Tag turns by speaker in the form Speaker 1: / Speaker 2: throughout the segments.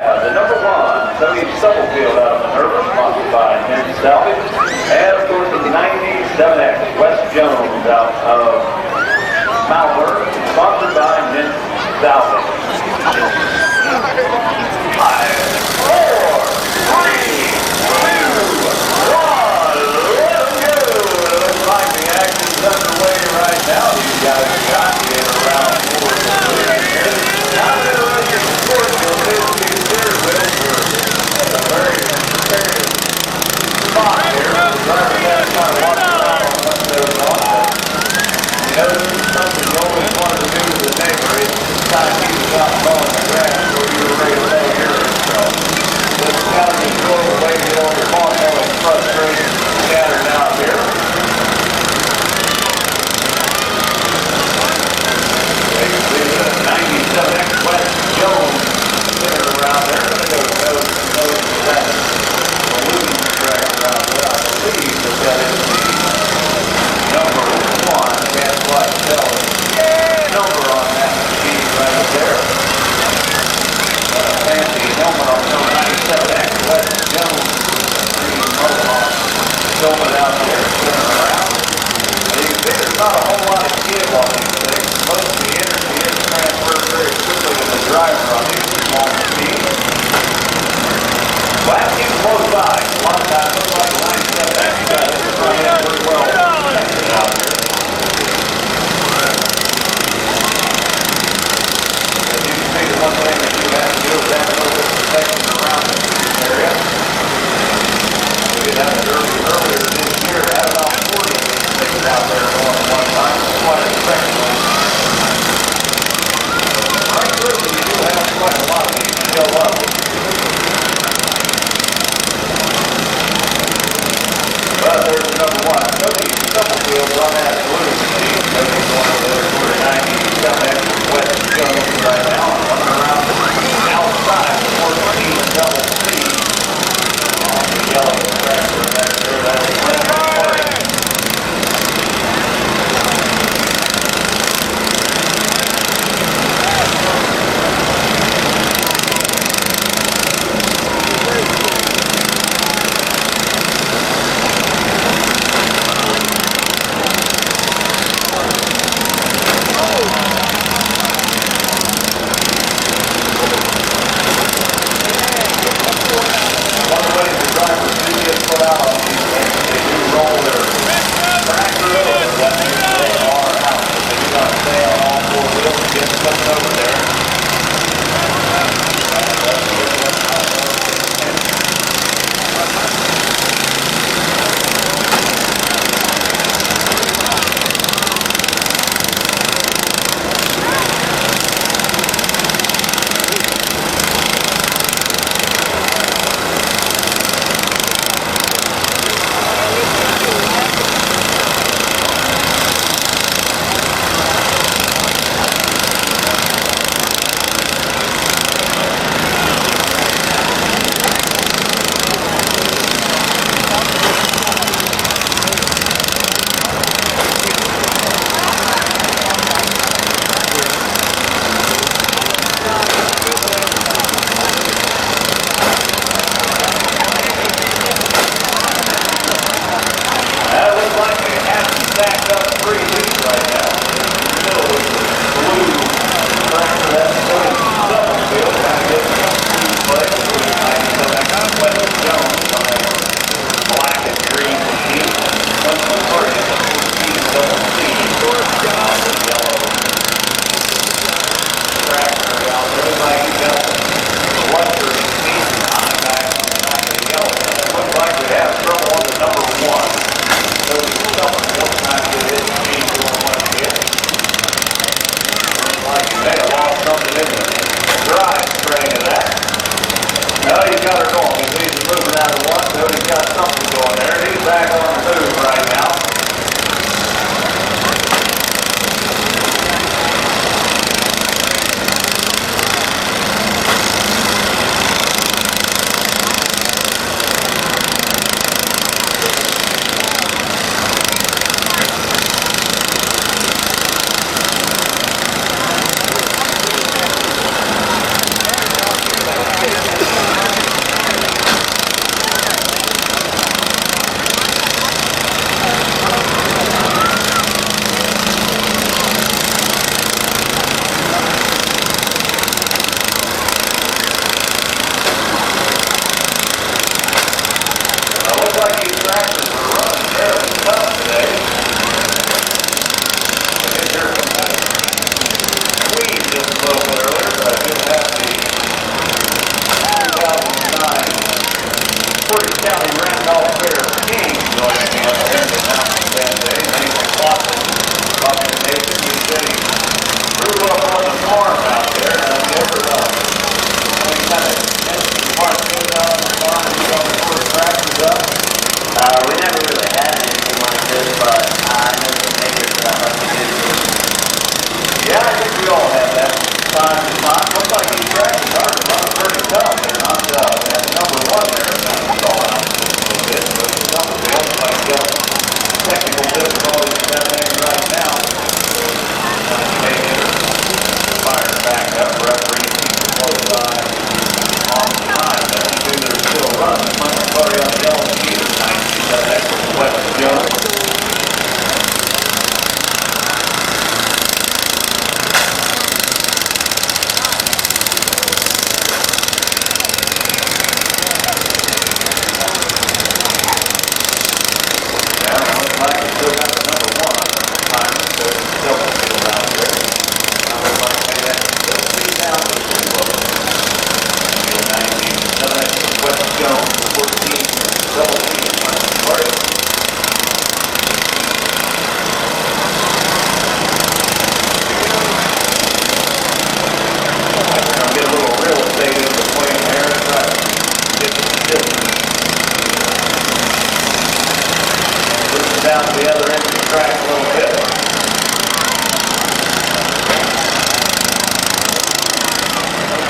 Speaker 1: The number one, Tony Stubblefield out of Minerva, sponsored by Mid-Vid. And of course the 97X, Wes Jones out of Malvern, sponsored by Mid-Vid. 5, 4, 3, 2, 1, let's go! Looks like the action's underway right now. These guys have got to get around 4 here. Now they're running your support. You'll be able to get there with a very competitive spot here. The driver has kind of walked around on what goes on. You know, this is something you always wanted to do to the neighbor. It's kind of keep us out mowing the grass where you're ready to mow yours. So this is kind of the enjoyable way to get all your lawn mowing frustrations scattered out here. You can see the 97X Wes Jones there around there. I'm going to go nose to that balloon tractor out there. I believe that is the number one. I can't quite tell the number on that machine right there. Fancy helmet on number 97X Wes Jones. Green mohawk helmet out there spinning around. And you can see there's not a whole lot of give on these things. Most of the energy is transferred very quickly to the driver on these small machines. Well, keep close by. A lot of times looks like the 97X got it front end pretty well protected out there. As you can see, the one thing that you have to do is have a little bit of protection around this area. We did have it earlier this year. Had about 40 of these things out there going at one time. It's quite effective. Right through, you do have quite a lot of these show up. But there's number one. Tony Stubblefield on that blue machine. Tony's going over there for a 97X Wes Jones right now. Running around outside the 14 double C on the yellow tractor back there. That's portage.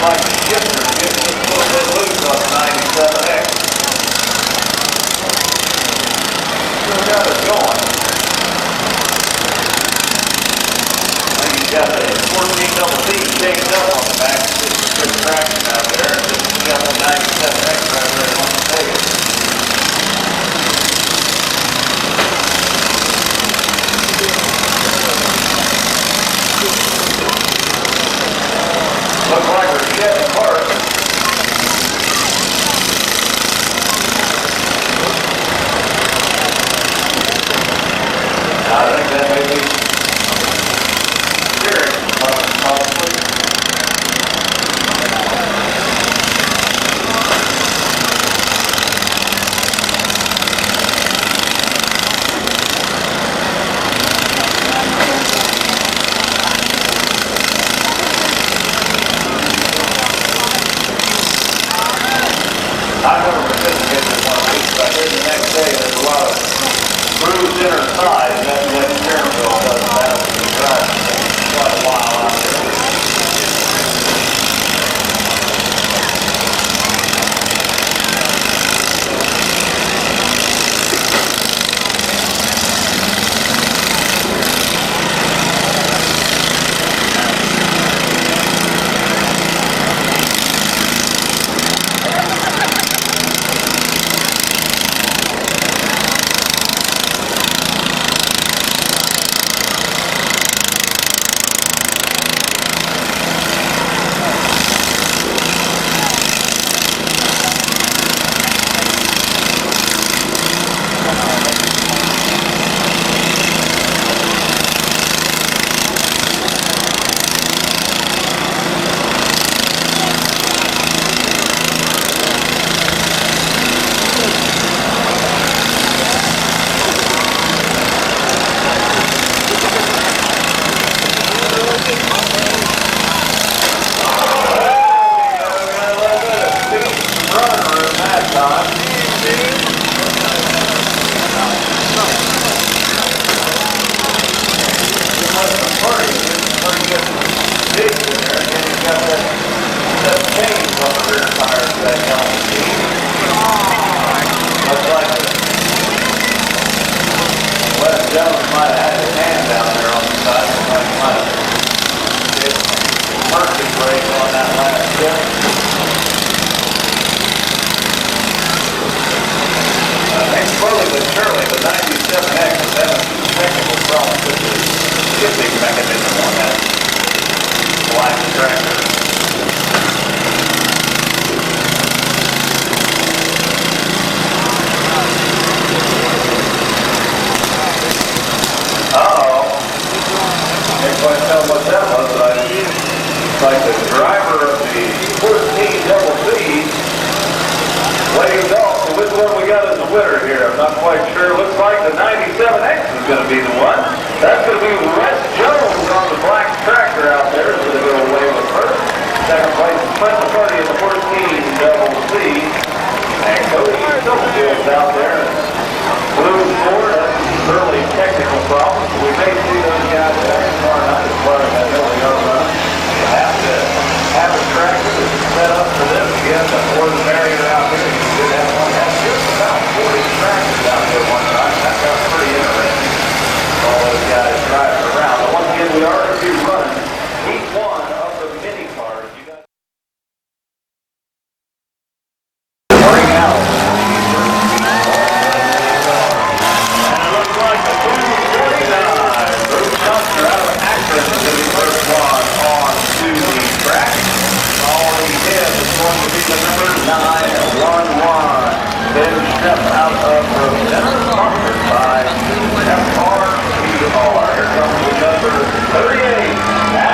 Speaker 1: like the shifter's getting a little bit loose on the 97X. Still got it going. Now you've got the 14 double D shaped up on the back. Just good traction out there. And just got the 97X right where it wants to take it. Looks like we're shedding parts. I think that may be steering possibly. I've never participated in one of these, but I hear the next day there's a lot of bruised inner thigh, and that steering wheel doesn't balance the drive for quite a while out there. Slowly but surely, the 97X is having some technical problems with the shifting mechanism on that black tractor. Uh-oh. Can't quite tell what that was, but it's like the driver of the 14 double C waved off. So which one we got as the winner here? I'm not quite sure. Looks like the 97X is going to be the one. That's going to be Wes Jones on the black tractor out there. It's going to go away with first. Second place is Clint McCarty in the 14 double C. And Cody Stubbledale's out there. Blue Ford, that's early technical problems. We may see those guys back tomorrow night as far as that early run. You have to have a tractor that's set up for them to get the more the merrier out here. You did have one that just about 40 tractors out there one time. That got pretty interesting. All those guys driving around. But once again, we are going to be running heat one of the mini cars. You got bring out. And it looks like the 249. Bruce Johnson out of Akron is the first one on to the track. All he has is going to be the number 911. Then step out of the center, sponsored by FRPR. Here comes the number 38.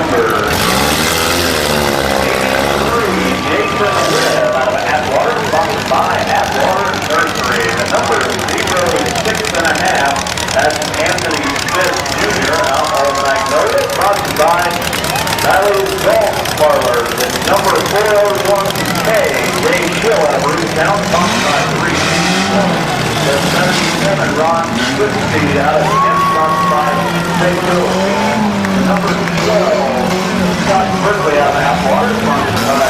Speaker 1: number 83, Jason Webb out of Atwater, sponsored by Atwater Nursery. The number 06.5, that's Anthony Smith Jr. out of Magnolia, sponsored by Valley's Golf Parlor. The number 401K, Jay Chill out of Brucetown, sponsored by 3. The 77, Ron Goodspeed out of Kent, sponsored by St. Louis. The number 12, Scott Berkeley out of Atwater, sponsored by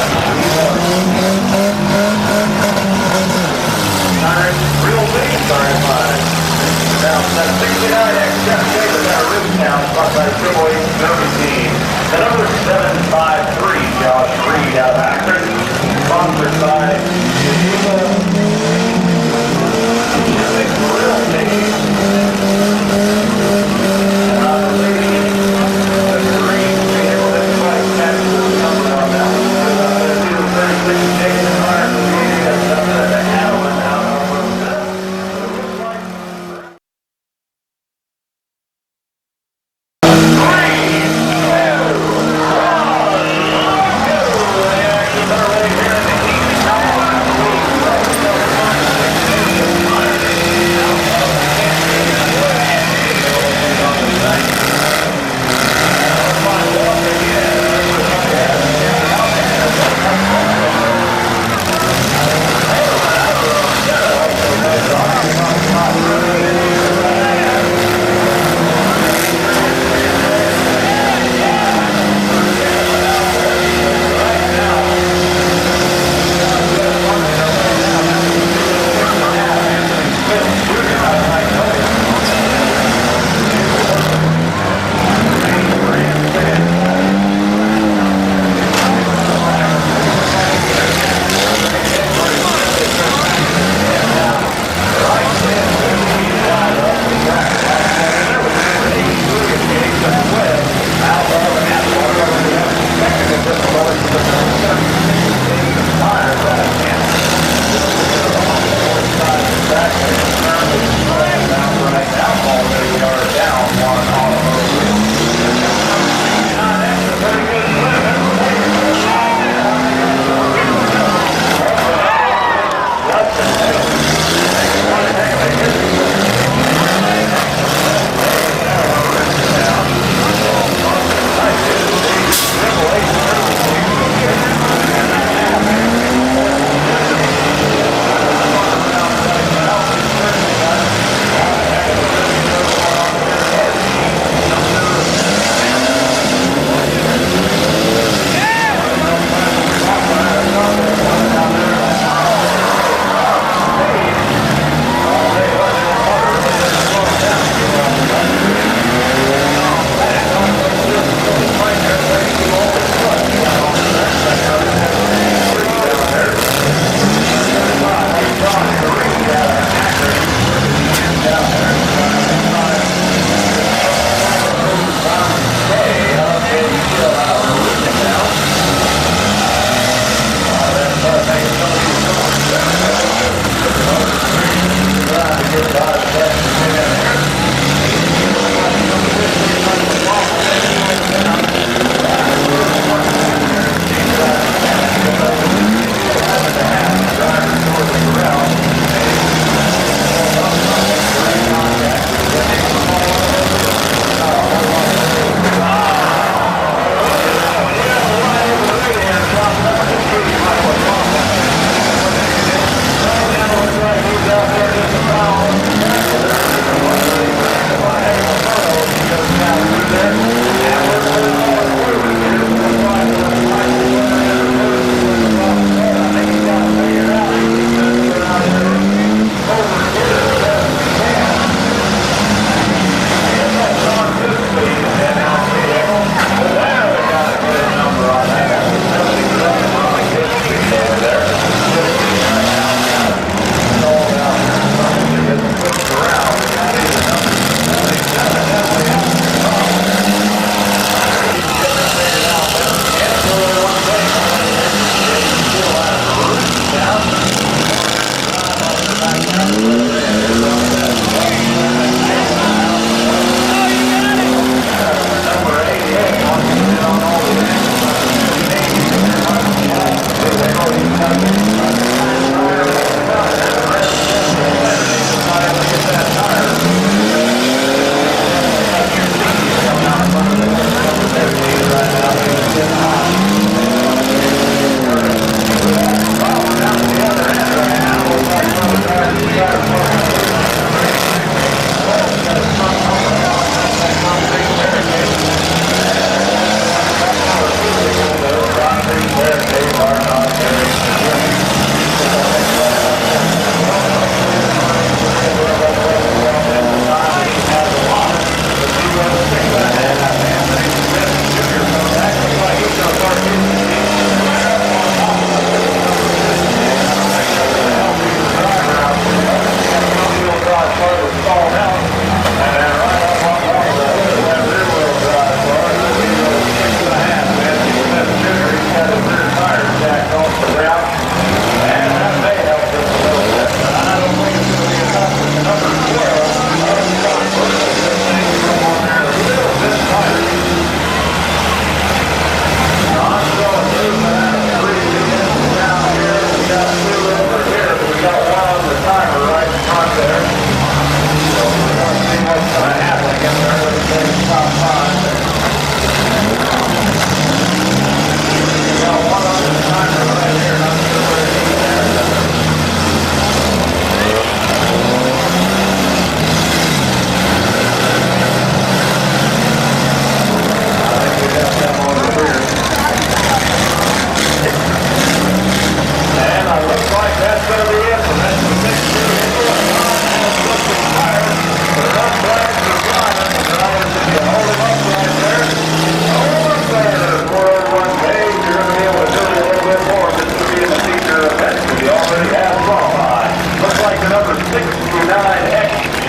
Speaker 1: Real Big, sorry about it. Now, that 69 X-Jeff Davis out of Brucetown, sponsored by Triple H Derby Team. The number 753, Josh Reed out of Akron, sponsored by Real Big.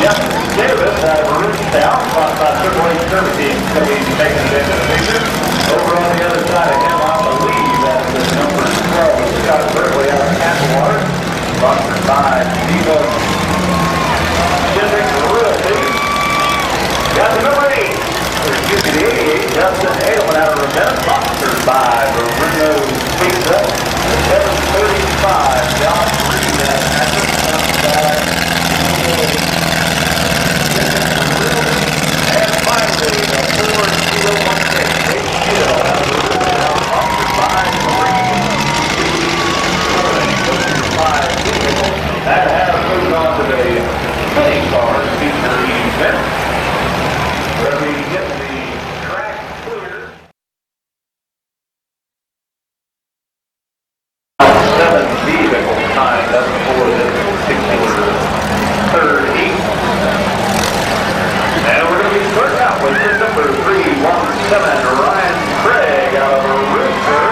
Speaker 1: Jeff Davis out of Rootstown, sponsored by Triple H Service Team. He'll be taking it into the picture. Over on the other side of him, I believe that's the number 12, Scott Berkeley out of Castlewater, sponsored by Steve Chiswick Realty. Got the number 8, or excuse me, the 88, Justin Edelman out of Ravenna, sponsored by Bruno Pizza. 735, John Reed out of Patrick, sponsored by and finally, the 4016, H. Hill out of Rootstown, sponsored by that has moved on to the mini cars featuring event, where we get the track clear. 7 vehicles signed up for this particular third heat. And we're going to be starting out with the number 317, Ryan Craig out of Rooster,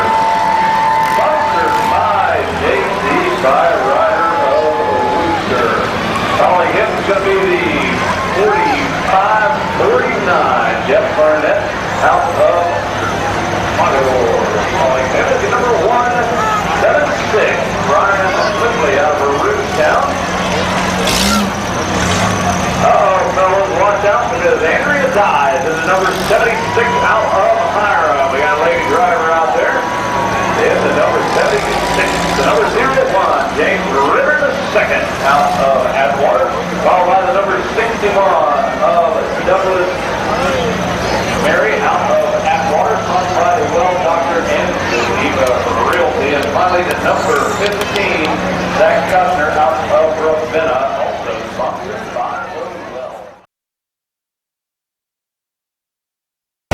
Speaker 1: sponsored by JC by Ryder of Rooster. Calling him is going to be the 4549, Jeff Barnett out of Montreal. Calling him is the number 176, Brian Whitley out of Rootstown. Uh-oh, fellas, watch out because Andrea Dies is the number 76 out of Hiram. We got a lady driver out there. It's the number 76, the number 01, James Ritter II out of Atwater, followed by the number 61 of Douglas Mary out of Atwater, sponsored by the Well Doctor and Eva Realty, and finally the number 15, Zach Kushner out of Ravenna, also sponsored by Well.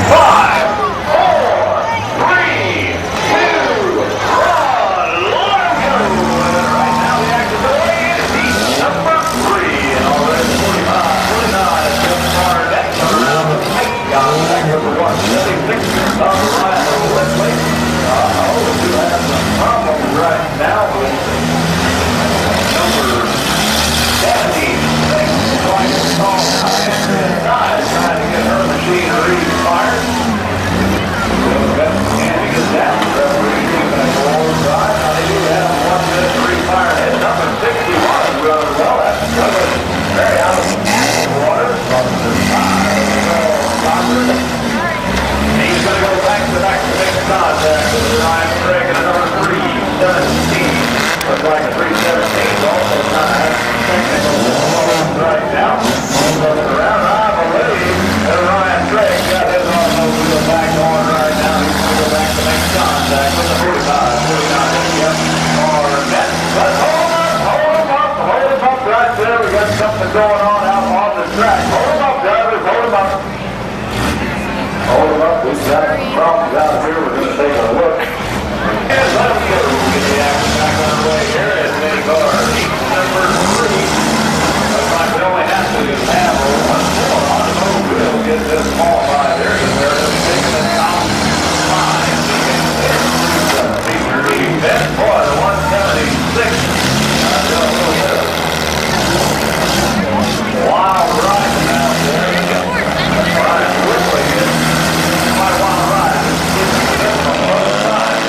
Speaker 1: 5, 4, 3, 2, 1, let go! And right now the action away is heat number 3, and already 45, 49 is just Barnett around the tight contact with the 176 of Ryan Whitley. We do have some problems right now with number 76, trying to call Andrea Dies, trying to get her machine refired. And to get that referee keeping a goal drive. Now they do have 1 minute to refire it. Number 61 is running well. That's good. Very out of the water. He's going to go back to make contact with Ryan Craig and number 317. Looks like the 317 is also not having technical problems right now. Looking around, I believe that Ryan Craig got his automobile back on right now. He's going to go back to make contact with the 45, 49. Yep. Barnett. But hold him up right there. We got something going on out on the track. Hold him up, drivers, hold him up. Hold them up, we've got some problems out here, we're going to take a look. And let them go. Get the action back underway here at mini car heat number 3. Looks like we only have to have one more automobile get this qualified here, because they're going to be taking the top 5. Feature event, boy, the 176. Wild riding out there. Ryan Whitley is quite a wild ride. It's from both sides.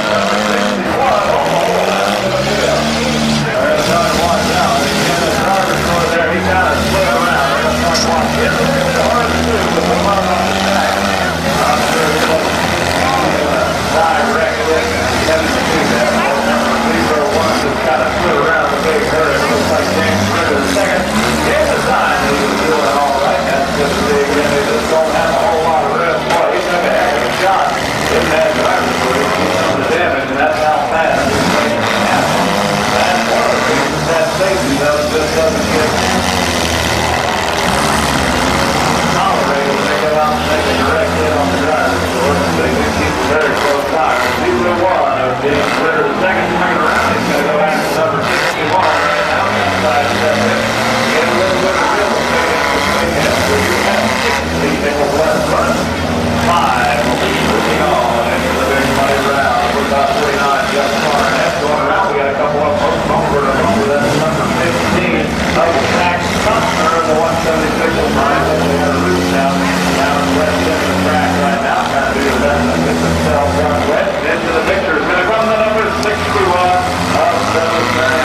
Speaker 1: Right, they got a roof down west end of the track right now. Trying to do the best to get themselves down west. Into the picture is going to come the number 61 of Douglas Mary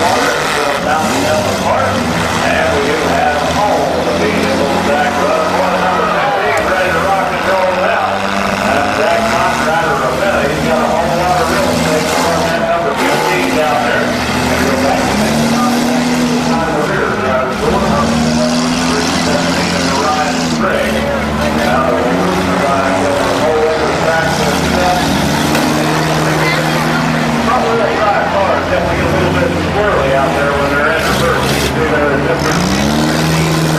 Speaker 1: Water. So bouncing down the park. And we do have home the vehicle back run for the number 15, ready to rock and roll out. That's Zach Conrad of Ravenna. He's got a whole lot of real estate for that number 15 down there. And go back to the side of the rear driver door. 317 in the Ryan Craig. Now the roof Ryan goes the whole way to the track to the left. Probably that drive car is definitely a little bit squirrely out there when they're in reverse. You can see there are different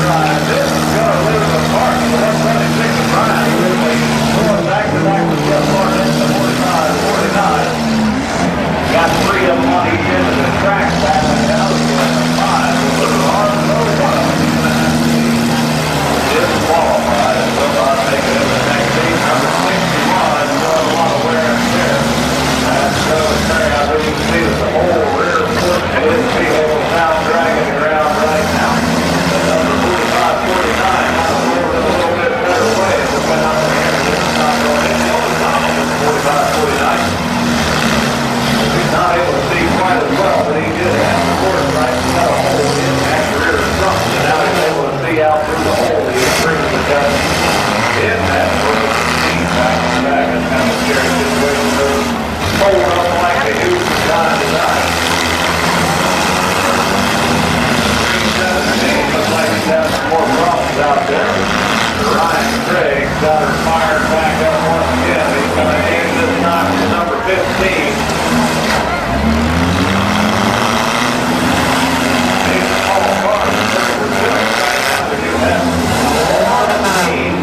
Speaker 1: drives. This is going to lose the park. So that's 76 of Ryan. Really going back to back with Jeff Martin to 45, 49. Got three of them on each end of the track back and down to 5. We'll put it on no one. Disqualified. So I'll take it in the next seat. Number 61. Doing a lot of wear and tear. And so I think you can see that the whole rear portion of this vehicle is now dragging around right now. The number 45, 49 kind of moved in a little bit better way. It went up in the air. This is not going in. The only time is 45, 49. He's not able to see quite as well, but he did have the course right. He's got a hole in that rear front, and now he's able to see out through the hole. He previously got in that sort of seat back and back. That's kind of a scary situation. Those hold up like they do from time to time. 317 looks like he's having some more problems out there. Ryan Craig got her fired back up once again. He's going to aim this time to number 15.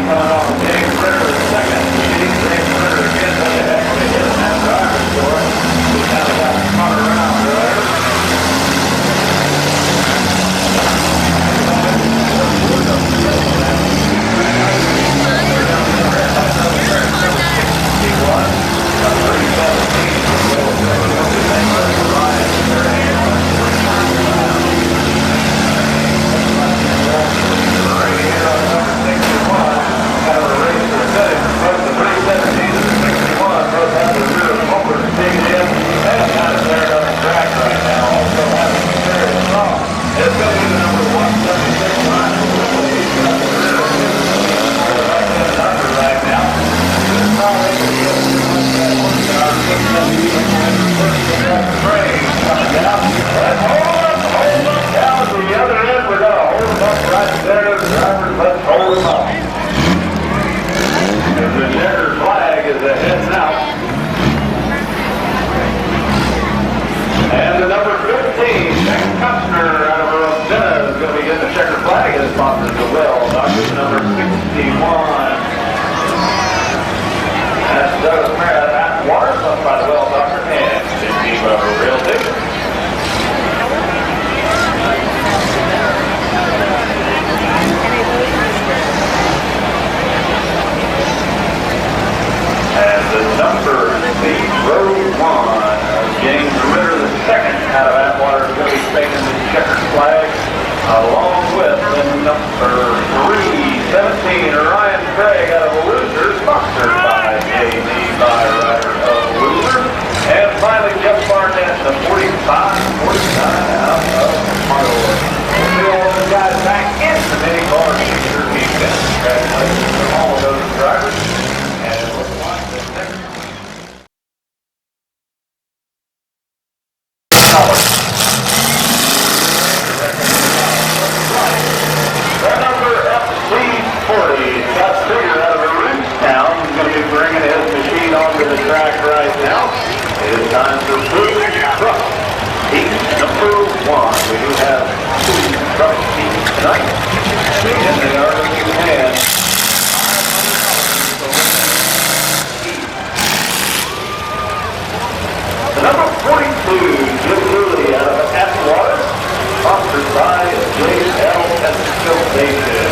Speaker 1: Coming off of James Ritter second. James Ritter again, but they actually hit in that driver's door. He kind of got spun around there. Along with the number 317, Ryan Craig out of a loser, sponsored by J.D. Byrider of Loser. And finally, Jeff Barnett, the 45, 49 out of Marlowe. We'll see all those guys back in the mini car future weekend. Congratulations to all of those drivers. And it looks like the next track right now. It is time for Food Truck Heat number 1. We do have Food Truck Heat tonight. And they are in Japan. The number 42, Jim Dooley out of Atwater, sponsored by J.L. Pencil David.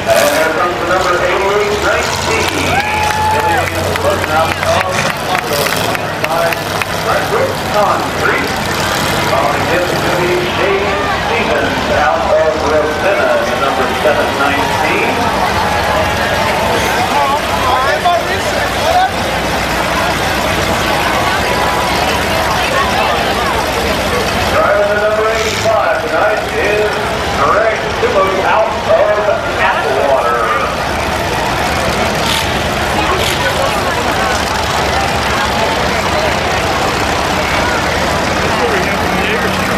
Speaker 1: And here comes the number 8819. concrete. Calling him to be Shane Stevens out of Ravenna, number 719. Driving the number 85 tonight is Greg Simmons out of Applewater.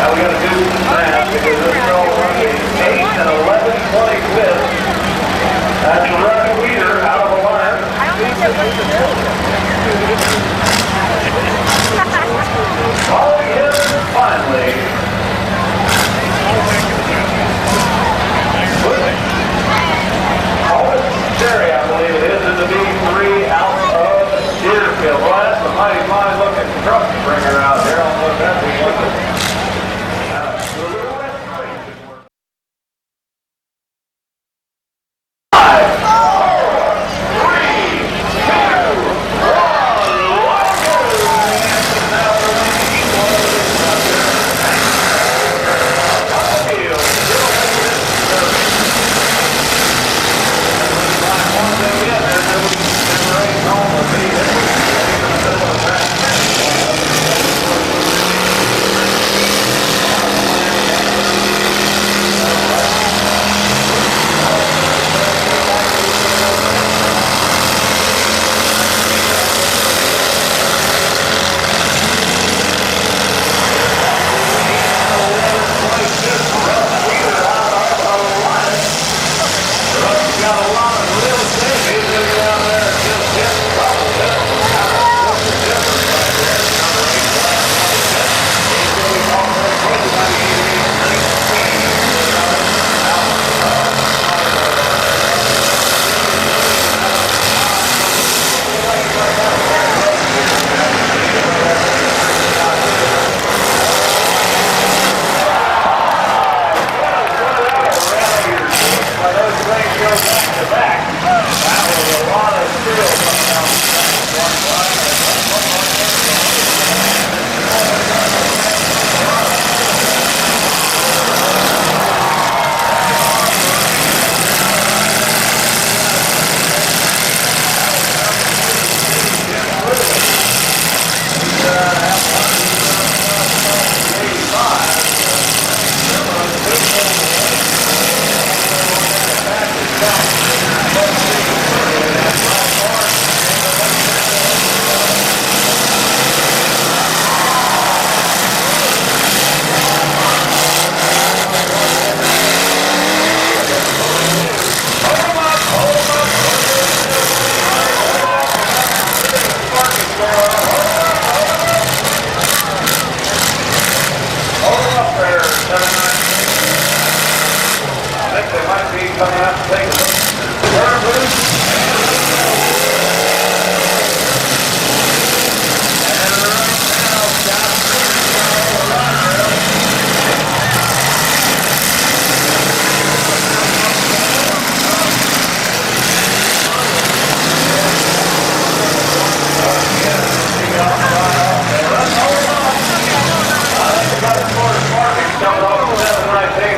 Speaker 1: Now we got to do some math because this girl running 8 and 11 25th. That's Red Weeder out of the line. Calling him finally. Jerry, I believe it is, in the B3 out of Deerfield. Well, that's a mighty fine looking truck bringer out there. I don't know if that's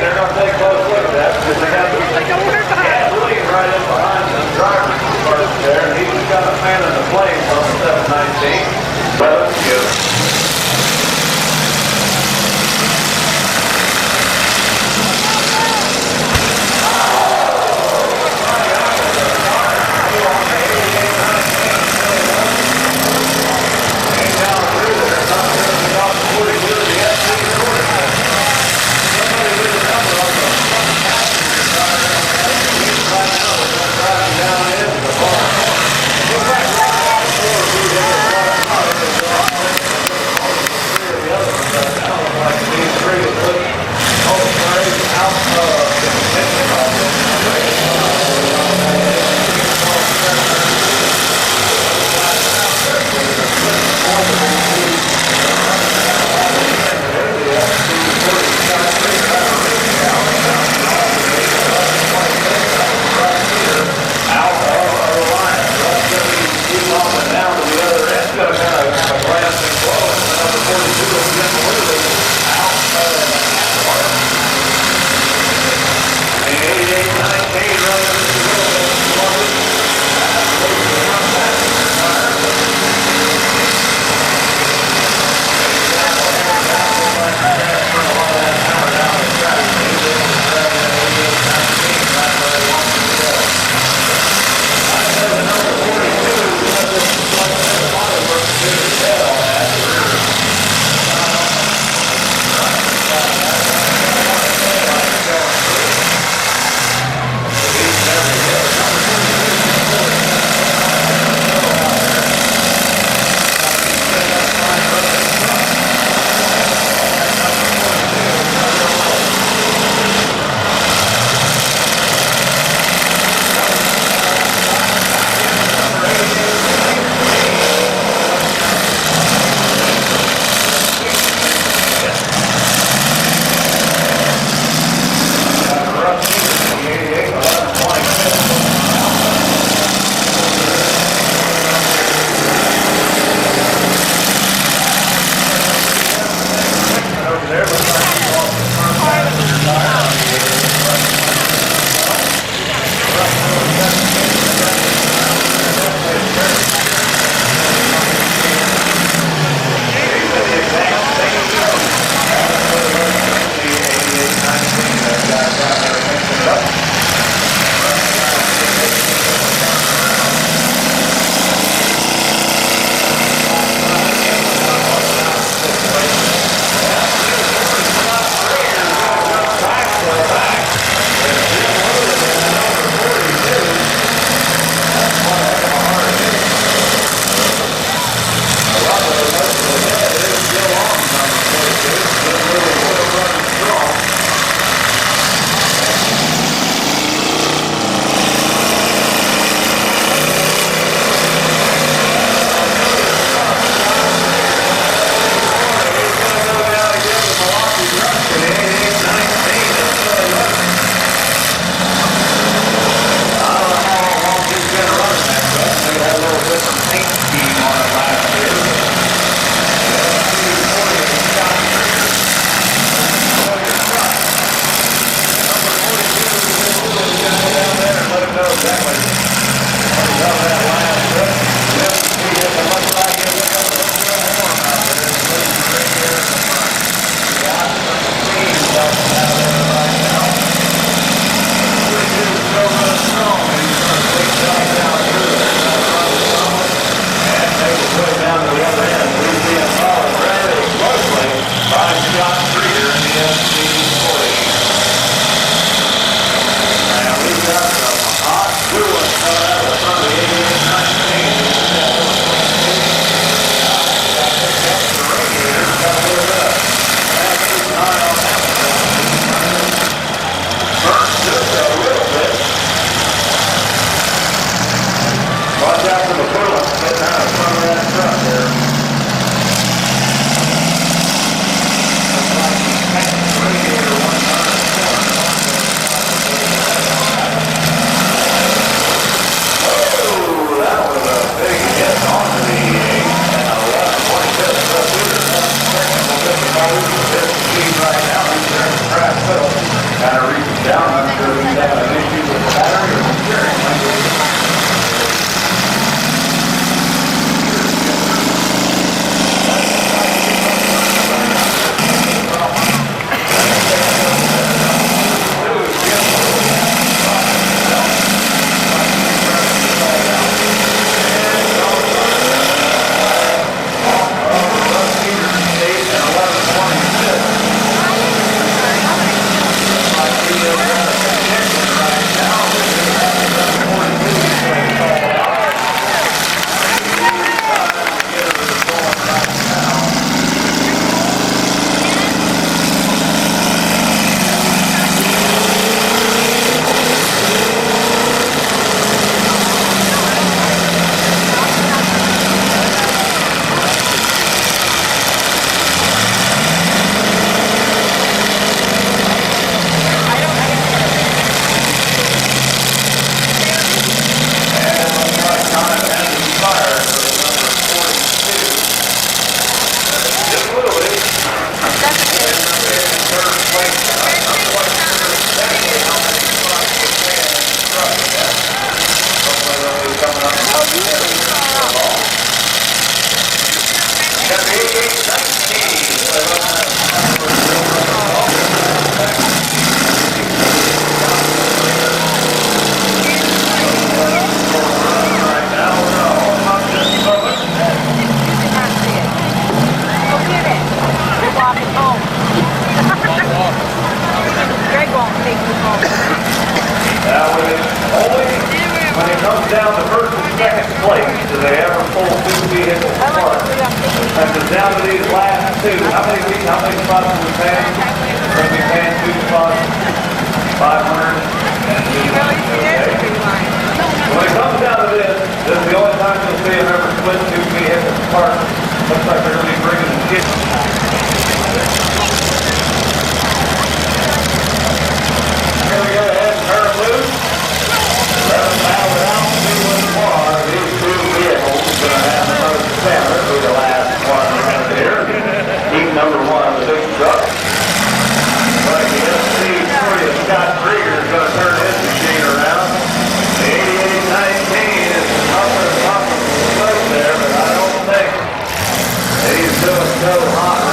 Speaker 2: They're going to take close look at that because they got
Speaker 1: When it comes down to first and second place, do they ever pull two vehicles apart? And it's down to these last two. How many spots are we paying? We're going to be paying 2 spots, 500. Okay. When it comes down to this is the only time you'll see them ever split two vehicles apart. Looks like they're going to be bringing the kids. Here we go ahead and turn loose. Let them battle it out and see which one of these two vehicles is going to have the most center for the last one around here. Heat number 1 of the big truck. But the SC3 of Scott Krieger is going to turn his machine around. The 8819 is up and up there, but I don't think he's doing so hot.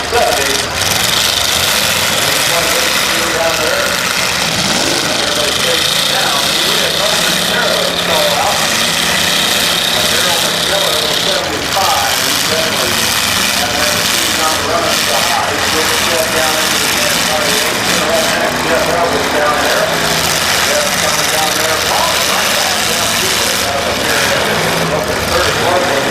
Speaker 1: 70. One big screw down there. Everybody takes it down. We had another Sparrow install out. Daryl McMillan was 75. He's definitely had that machine not running so high. He's going to shut down into the end part of the 18 Jeff Elvis down there. Jeff coming down there. Probably right back down to it. Up at 31.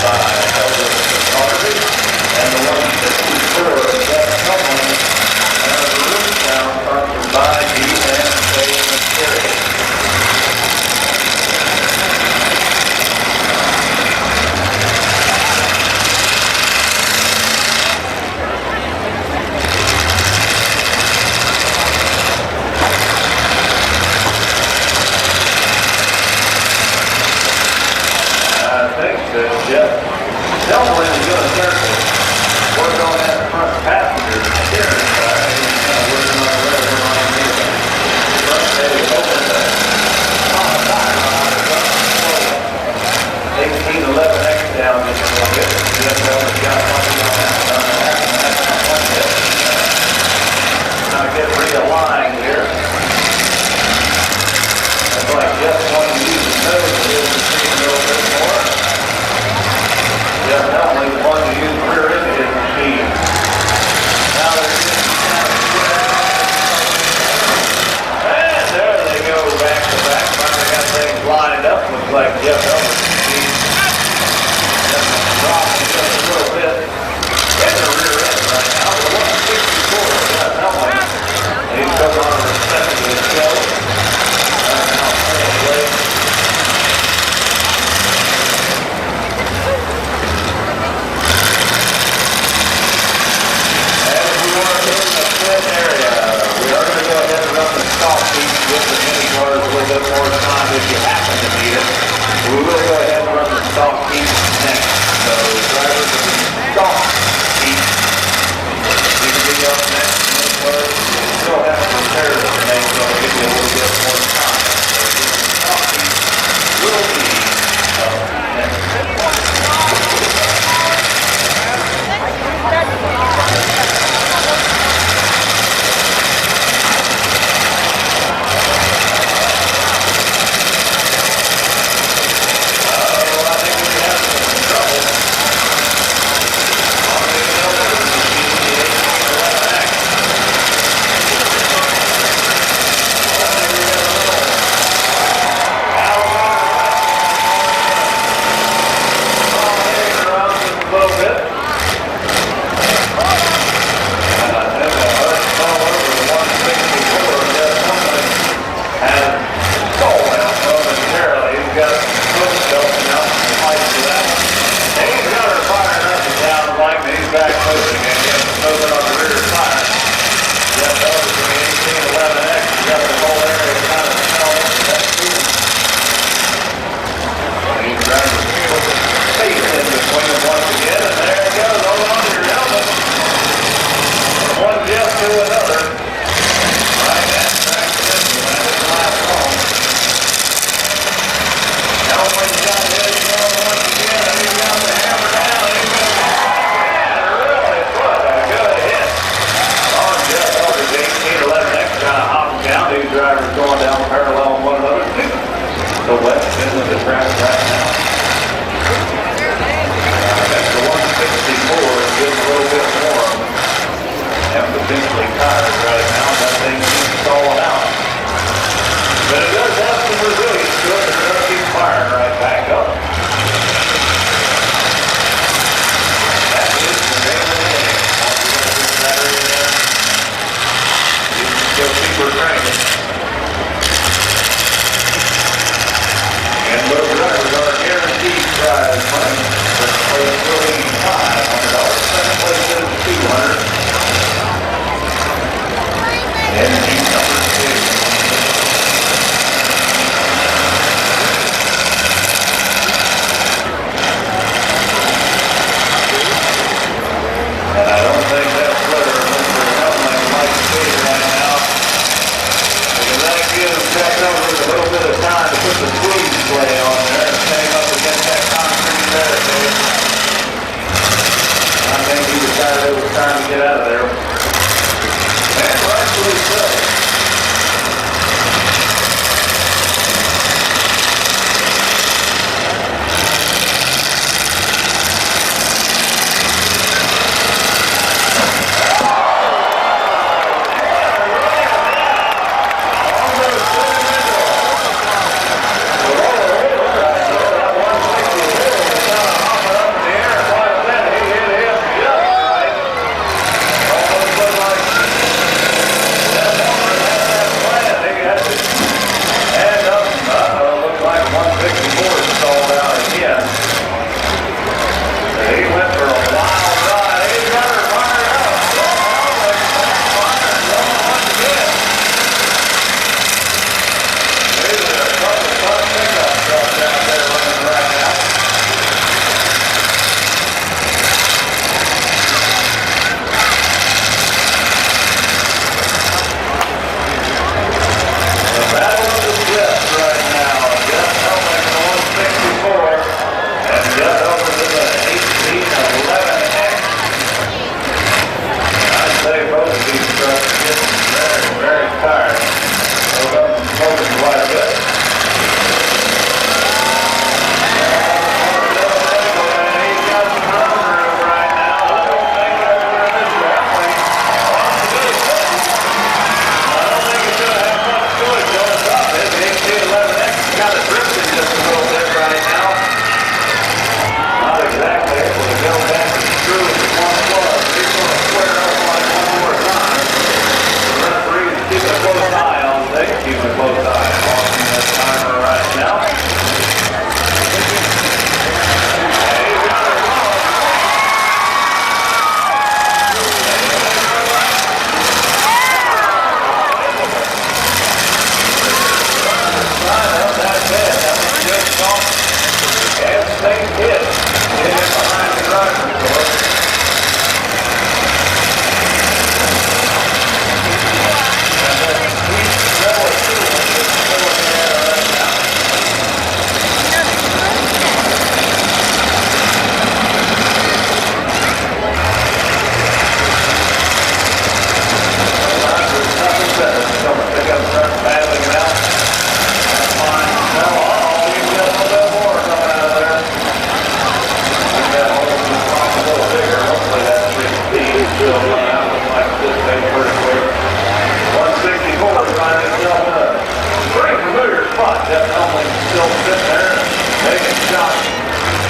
Speaker 1: by Elvis Carter, and the 164 Jeff Copeland, and the room sound comes by D.N.K. Material. Jeff Delwin is going to start to work on that front passenger steering side. He's kind of working on the rubber line here. Front day is open to on 1811X down just a little bit. Jeff Delwin's got something on that. That's not one yet. Now get realigned here. It's like Jeff wanted to use his nose to use the machine a little bit more. Jeff Helmley wanted to use the rear end of his machine. Now they're getting kind of good out. And there they go, back to back. Finally got things lined up. Looks like Jeff Helmley's machine just dropping just a little bit in the rear end right now. The 164 Jeff Helmley. He's coming on the second of the show. Now play. Area. We are going to go ahead and run the stop piece with the mini cars a little bit more time if you happen to need it. We will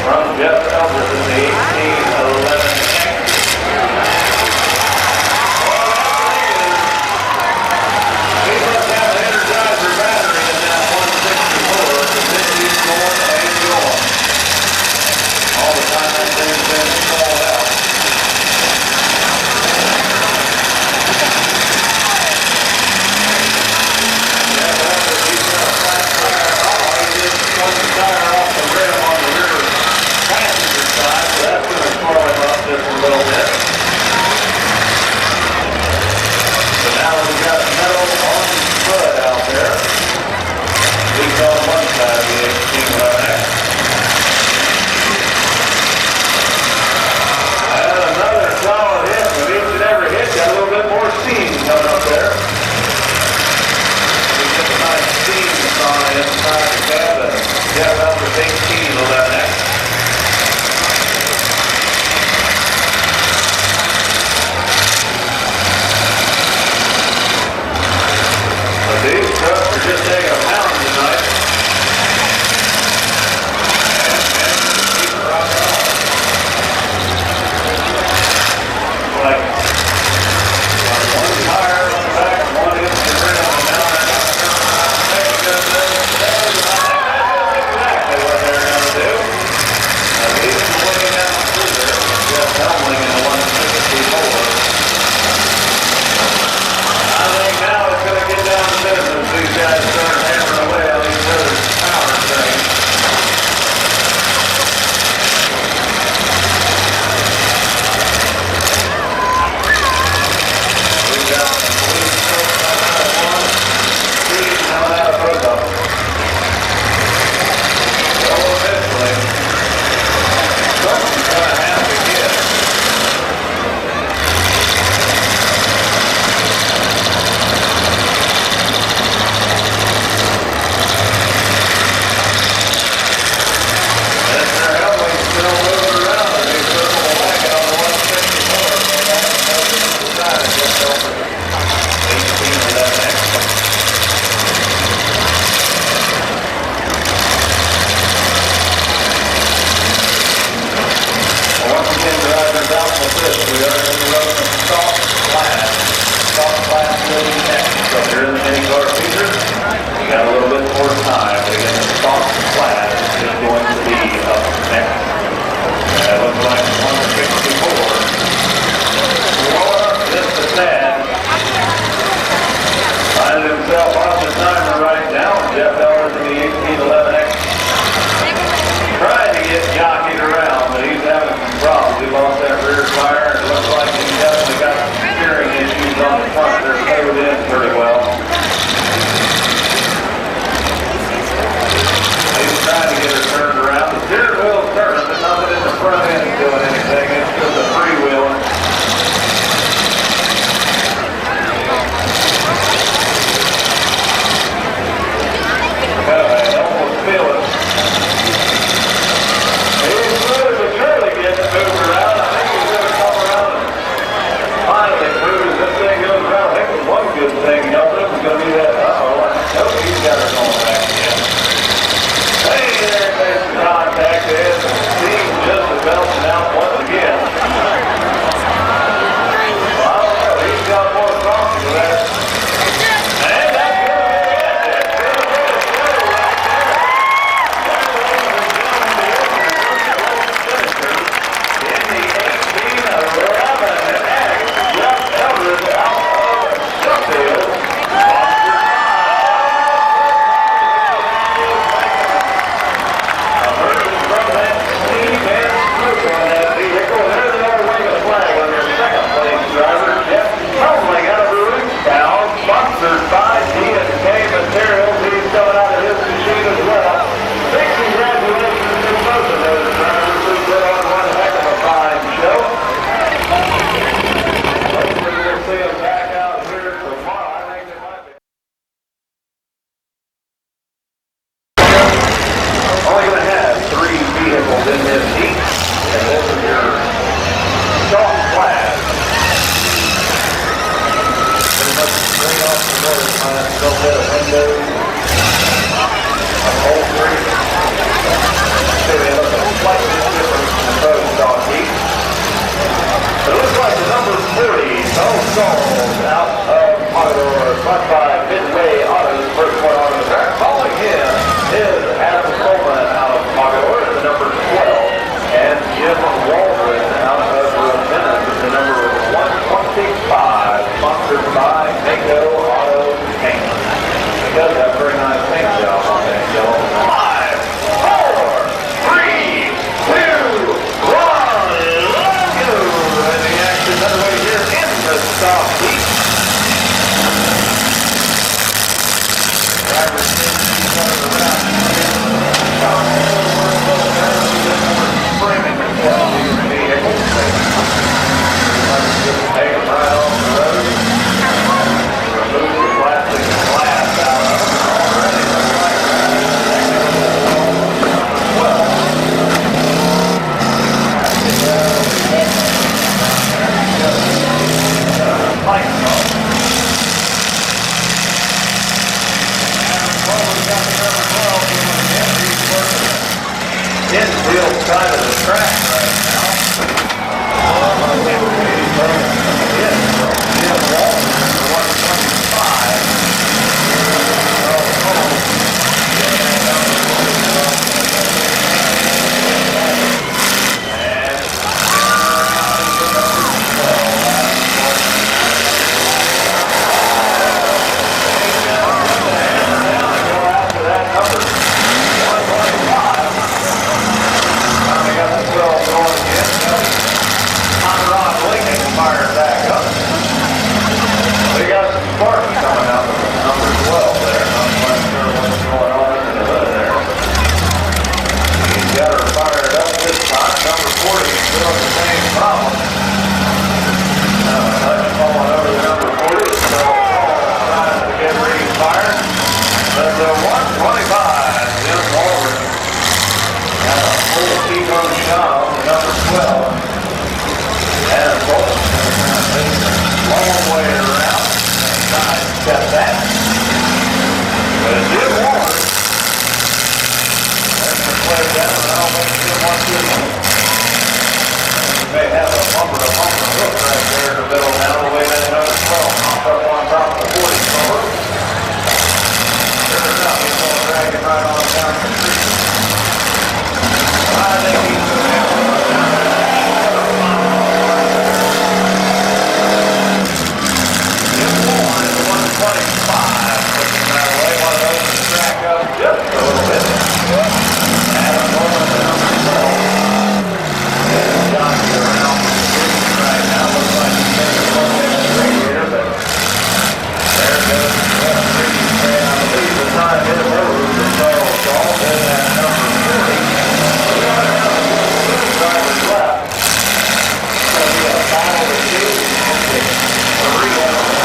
Speaker 1: from Jeff Elvis in the 1811X. He must have an Energizer battery in that 164 to continue going and going. All the time that thing's been stalled out. One tire off the rim on the rear passenger side, so that's going to slow him up just a little bit. So now we've got metal on the spud out there. He's on one side of the 1811X. And another solid hit, but each and every hit got a little bit more steam coming up there. We get a nice steam on the inside the cabin. Jeff Elvis 1811X. But these trucks are just taking a pound tonight. And keep rocking on. Like one tire on the back, one hits the rim, and now they're not turning around and making good moves. Exactly what they're going to do. He's way down through there. Jeff Helmling in the 164. I think now it's going to get down to business. These guys start hammering away on each other's power train. We've got the police coming out of one. Steve's coming out of both of them. So eventually, something's going to have to give. Mr. Helmling's still moving around as he circles the wagon on the 164. So that's the side of Jeff Elvis 1811X. Once again, drivers out with this, we are in the road of soft class building next. So if you're in the mini car feature, you got a little bit more time, but again, the soft class is going to be up next. And it looks like 164. Going up just a tad. Finding himself on the timer right now, Jeff Elvis in the 1811X. Trying to get jockeyed around, but he's having some problems. He lost that rear tire, and it looks like he definitely got Souls out of Mogador, front by Mid-Vid Autos, first one on the track. Following him is Adam Coleman out of Mogador at the number 12, and Jim Waldron out of Ravenna at the number 125, sponsored by Mako Auto Paint. He does have a very nice paint job on that yellow. 5, 4, 3, 2, 1, let's go! And the action underway here in the South Beach. Drivers in each other around. Framing themselves in your vehicle. Take them right off the road. Remove the plastic glass out of them. Already looks like infield side of the track right now. Jim Walton, 125. Fired back up. We got some sparks coming out of number 12 there. Not quite sure what's going on in the hood there. He's got her fired up this time. Number 40 is still the same problem. Touch falling over the number 40. So trying to get re-fired. But the 125, Jim Walton, got a full T-bone shot on the number 12. And a long way around. Nice step back. But it did warn. That's the play down. I don't think Jim wants to. You may have a bumper to bumper hook right there in the middle now. The way that number 12 popped up on top of the 40 cover. Sure enough, he's going to drag it right on down the street. I think he's going to have to run down there. Just a little bit. Adam Coleman, the number 12. And Johnny around the street right now. Looks like he's taking a look at the radiator, but there goes the previous man. I believe the time hit a road, so all in that number 40. We got another driver's left. So we got a final to shoot and three of them.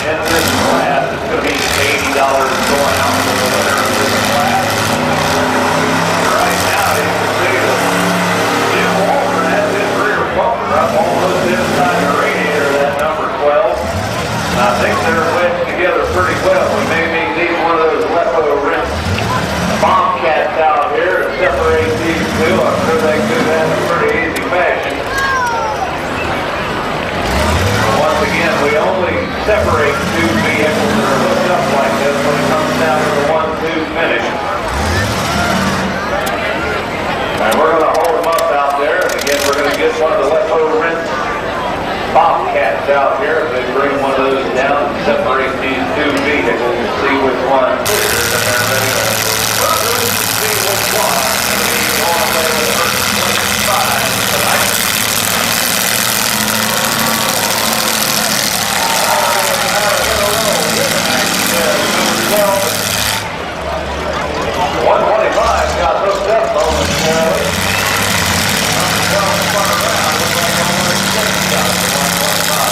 Speaker 1: In this class, it's going to be $80 going out to the winner of this class. Right now, you can see that Jim Walton has his rear bumper up almost inside the radiator of that number 12. And I think they're wedged together pretty well. We may need one of those Lepo rim bombcats out here to separate these two. I'm sure they can do that in a pretty easy fashion. Once again, we only separate two vehicles that are hooked up like this when it comes down to the 1-2 finish. And we're going to hold them up out there. And again, we're going to get one of the Lepo Rent Bobcats out here. If they bring one of those down and separate these two vehicles and see which one clears, and they're ready to see which one. He's going away with the first 25 tonight. Well, 125 got hooked up momentarily. Spun around, looks like I'm going to got the 125.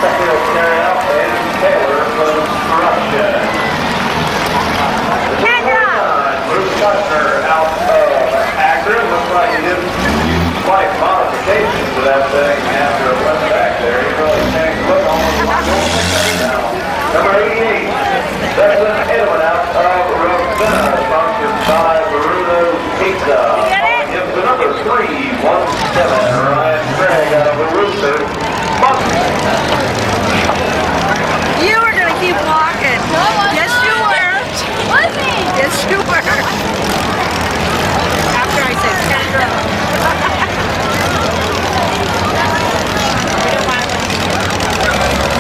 Speaker 1: Second carry out by Taylor Construction. Bruce Kushner out of Akron. Looks like he did slight modifications to that thing after it went back there. He really changed the look almost like now. Number 88, Desmond Edelman out of Ravenna, sponsored by Bruno's Pizza. Gives the number 317, Ryan Craig out of the Rooster.
Speaker 2: You were going to keep walking.
Speaker 3: No,
Speaker 2: yes, you were.
Speaker 3: Was he?
Speaker 2: Yes, you were. After I said, stand up.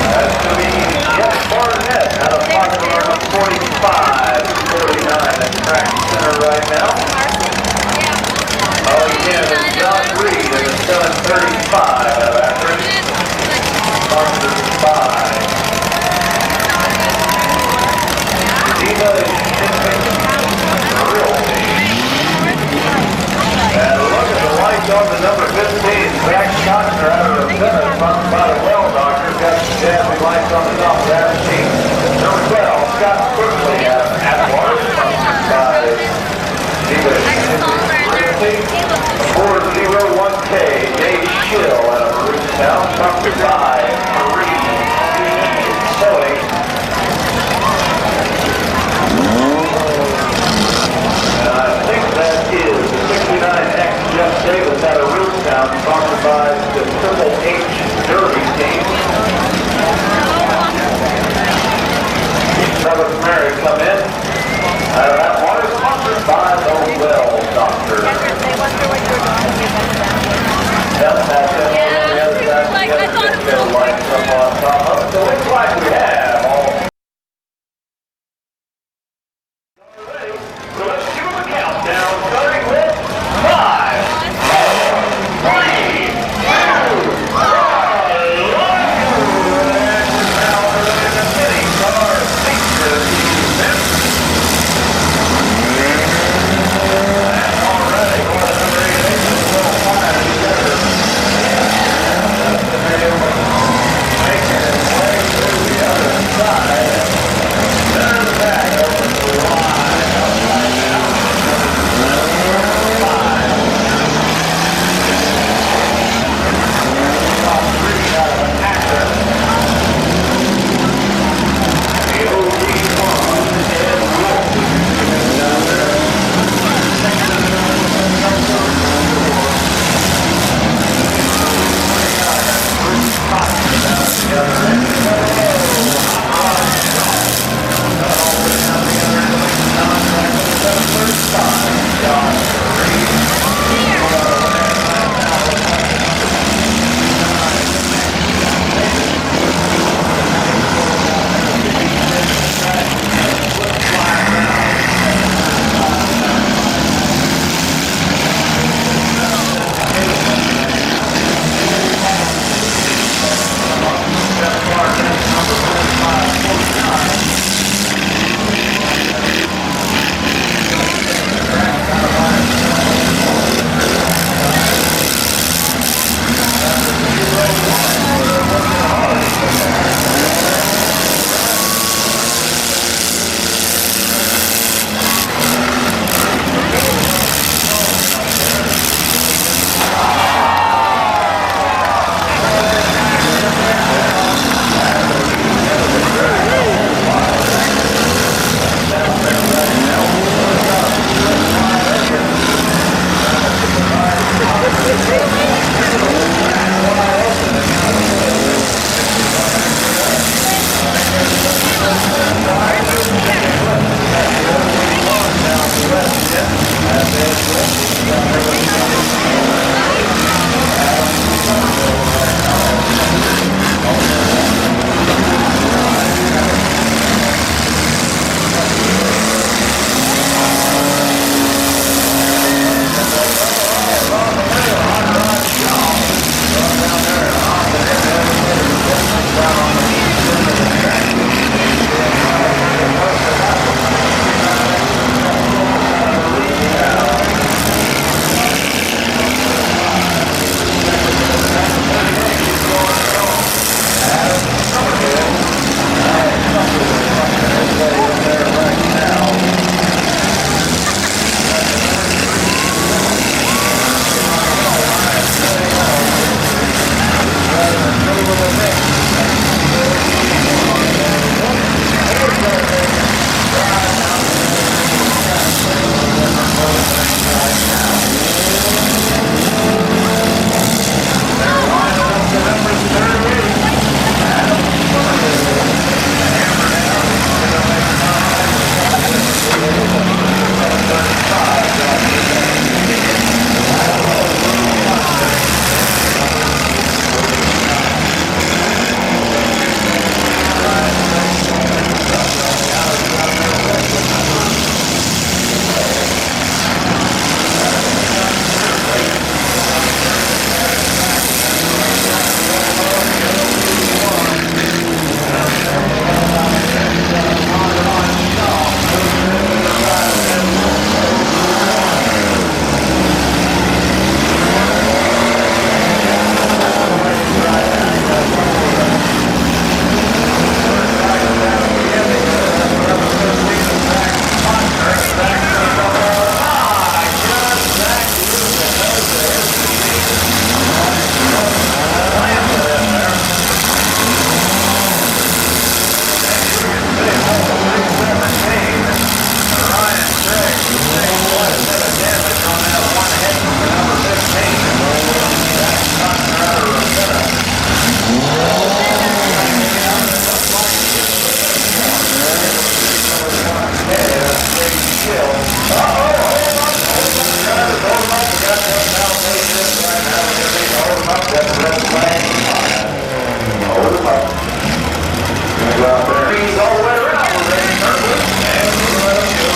Speaker 1: That's going to be Jeff Barnett out of pocket number 45, 49 at track center right now. Oh, again, it's John Reed in the 735 out of Akron. Sponsored by Diva Realty. And look at the lights on the number 15, Zach Kochner out of Ravenna, sponsored by the Well Doctor. Got some jazzy lights on the top of that machine. Number 12, Scott Quickly out of Atwater, sponsored by Diva Realty. 401K, Dave Schill out of Rootstown, sponsored by Marie Sewing. And I think that is the 69X Jeff Davis out of Rootstown, sponsored by the Triple H Derby team. Another Mary come in out of that water, sponsored by the Well Doctor. Yep, that's it.
Speaker 3: Yeah, like I thought it was
Speaker 1: Lights up on out there. He's all the way around. We're ready to turn loose. And we'll let him go.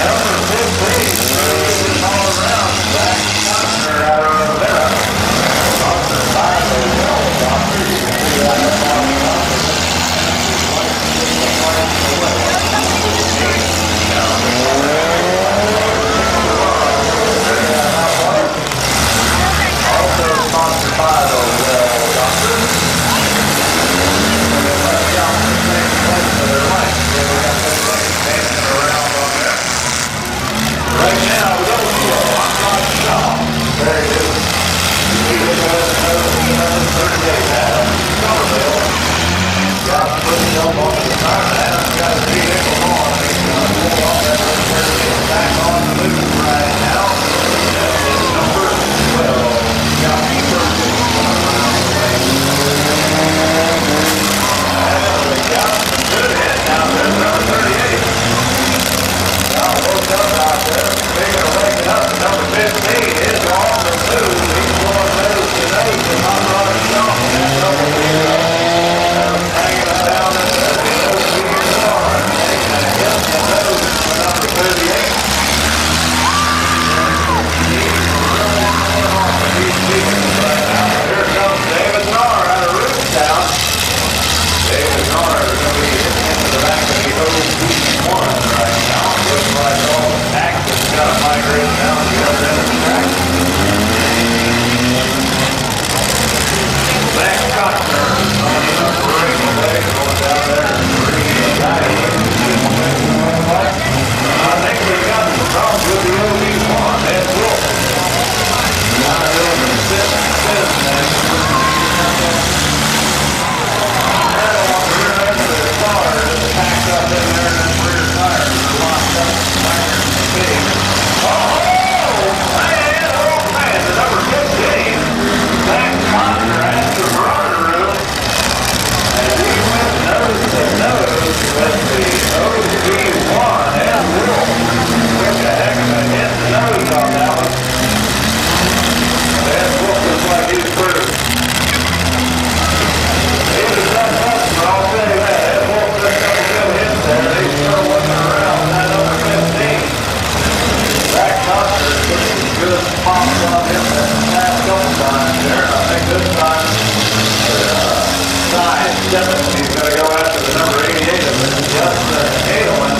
Speaker 1: Number 15, moving all around. Back corner out over there. Off the side of the helicopter. You can see that up on the top. Also sponsored by those helicopters. Let's go to the same place for their lights. So we got this thing dancing around on there. Right now, we go slow. I'm not sure. There it is. You can go ahead and notice another 38 Adam Somerville. Got to put himself on the side of Adam. Got his vehicle on. He's going to pull off that little bit back on the move right now. That's his number 12. Got me 13. Got some good hit now. There's number 38. Now woke up out there. Speaking of waking up, number 15 is on the move. He's going nose to nose with Hot Rod and Shaw. That's number 0. Hanging it down at the nose to your car. Taking a hit in the nose for number 38. He's speaking right now. Here comes David Narr out of Rootstown. David Narr is going to be hitting into the back of the OB1 right now. Looks like all the action's got to migrate down the other end of the track. Zach Costner on the breaking leg going down there and bringing the guy in. I think we've got some problems with the OB1. Ed Wolf. Not doing the sit man. Packed up in there in that rear tire. Locked up, tire, big. Oh, man, the number 15. Zach Connor has the rudder room. And he went nose to nose with the OB1 and Will. Took a heck of a hit in the nose on that one. That Wolf looks like he's through. He was a tough customer, I'll tell you that. That Wolf took a good hit there. He sure wasn't around that number 15. Zach Costner took some good spots on him that past couple times there. I think this time, side 7, he's going to go after the number 88 of it. Justin Halen.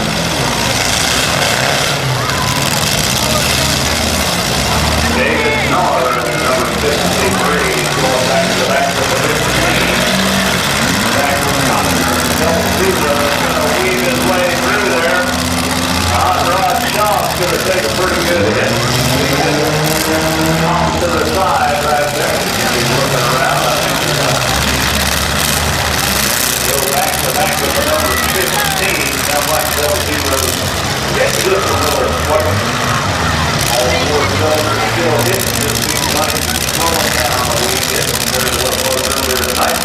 Speaker 1: David Narr, number 53, going back to the back of the 15. Back from Costner, double zero, going to weave his way through there. Hot Rod Shaw's going to take a pretty good hit. Off to the side right there. He's looking around. I think he's going to go back to back with the number 15. Sounds like double zeros. It's just a little quick. All four cylinders still hitting. Just seems like it's slowing down a wee bit compared to what it was earlier tonight.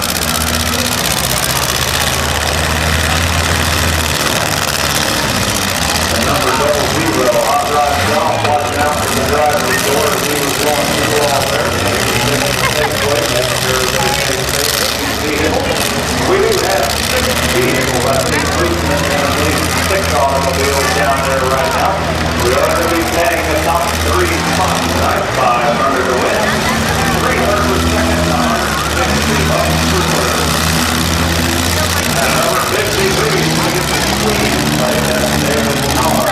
Speaker 1: The number 00, Hot Rod Shaw, watching out for the driver's door as he was going through all there. We do have 6 vehicles, I think, moving in at least 6 automobiles down there right now. We are going to be tagging the top 3 spots tonight. 500 to win, 300 for second, $160 for third. And number 53 is going to get the squeeze by that David Narr.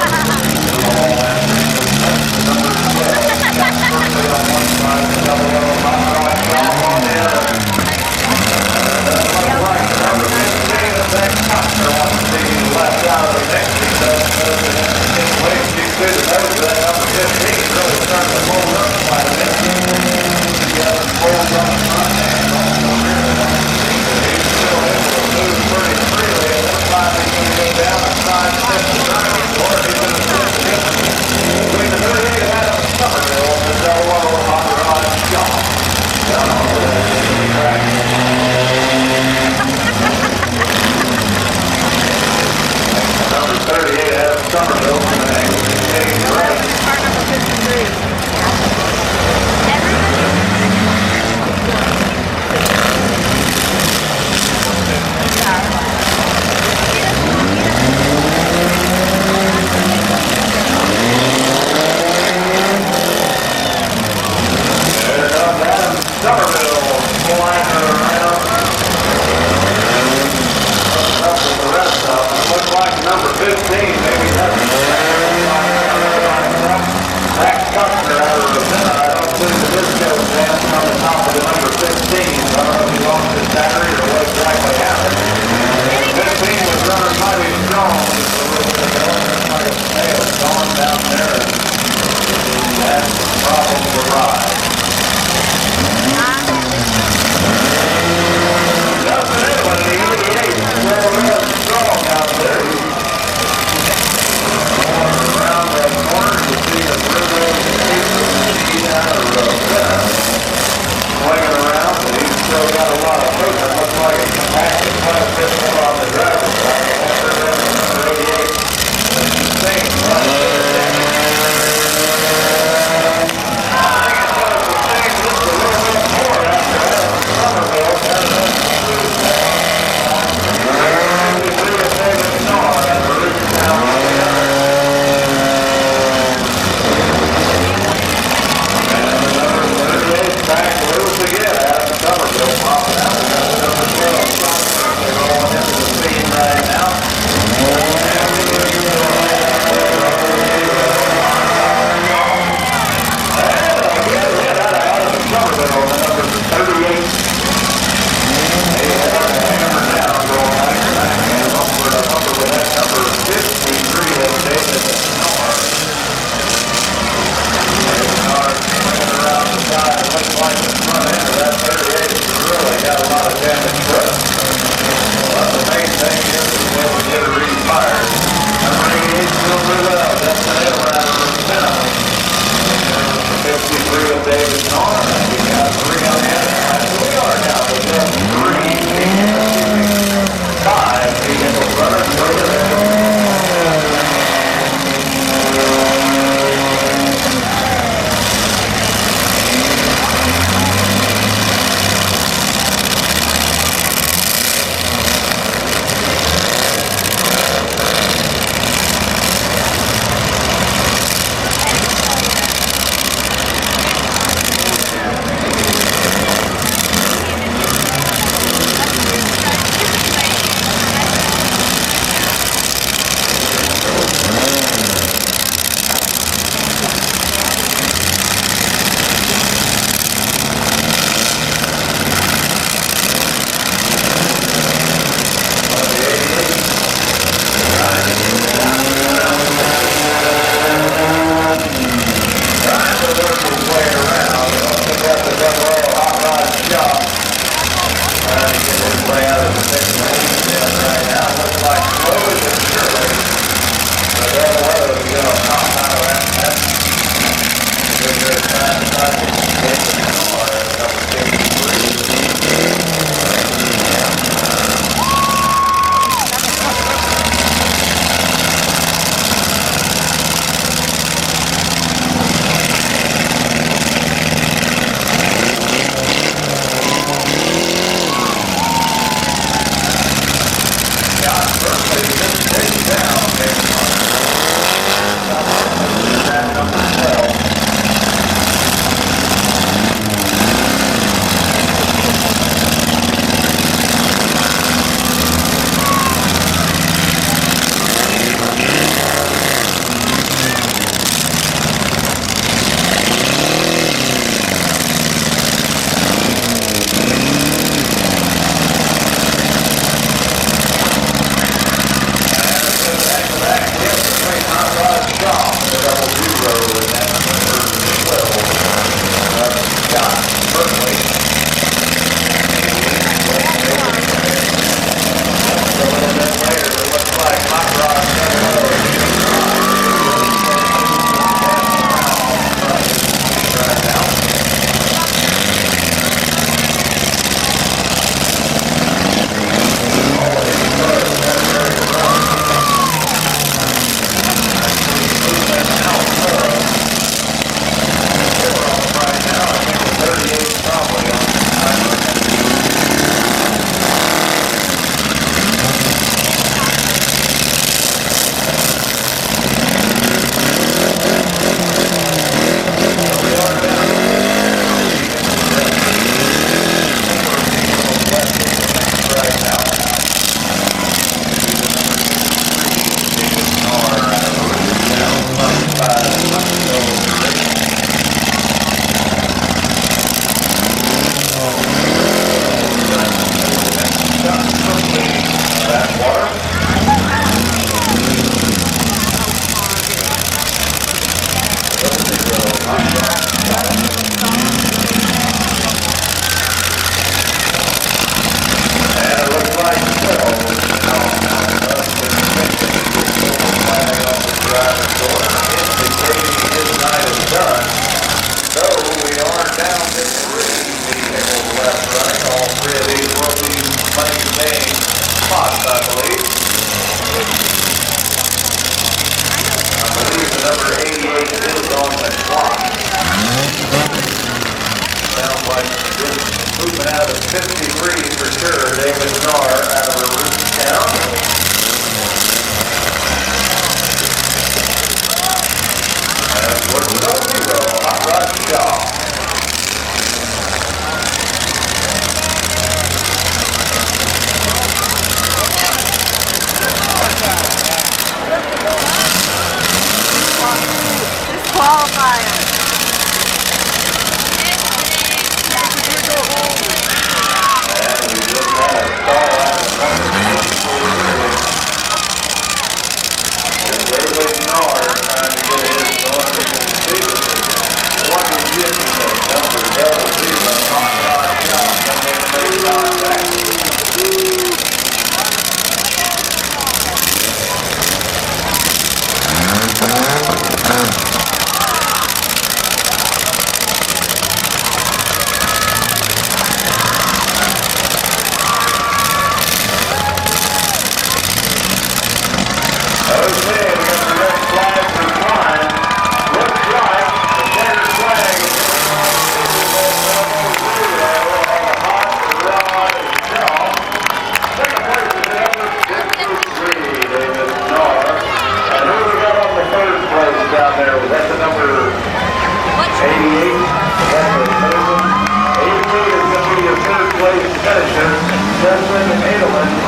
Speaker 1: Justin Edelman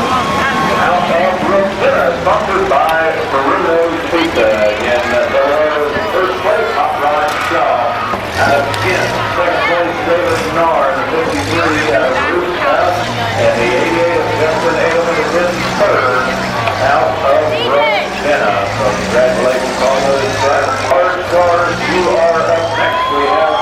Speaker 1: out of Ravenna, sponsored by Bruno's Pizza. Again, first place, Hot Rod Shaw out of Kent. Second place, David Narn, 53 out of Roostown. And the 88 of Justin Edelman is in third out of Ravenna. So congratulations on those drivers. Hard cars, you are up next. We have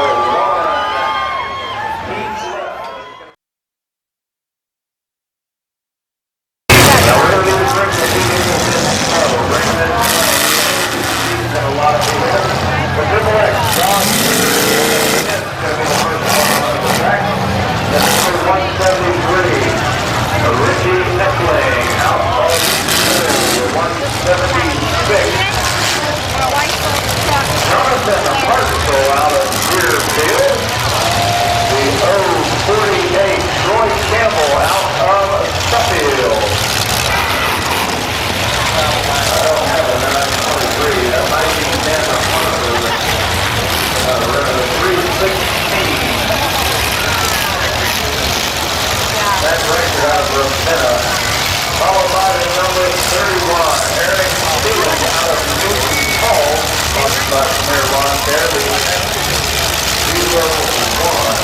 Speaker 1: followed by the number 31, Eric Stevens out of Newton Hall, sponsored by Premier Lawn Care, the 01,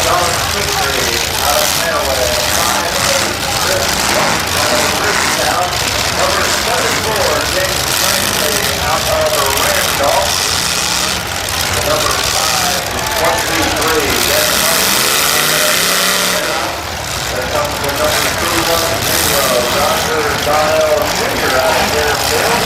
Speaker 1: John Kingsley out of Manaway, 5-8, Chris Watson out of Bridgetown, number 74, James Kingsley out of Randolph, number 5, 123, Dan there comes the number 210, Dr. Donnell Jr. out of Fairfield.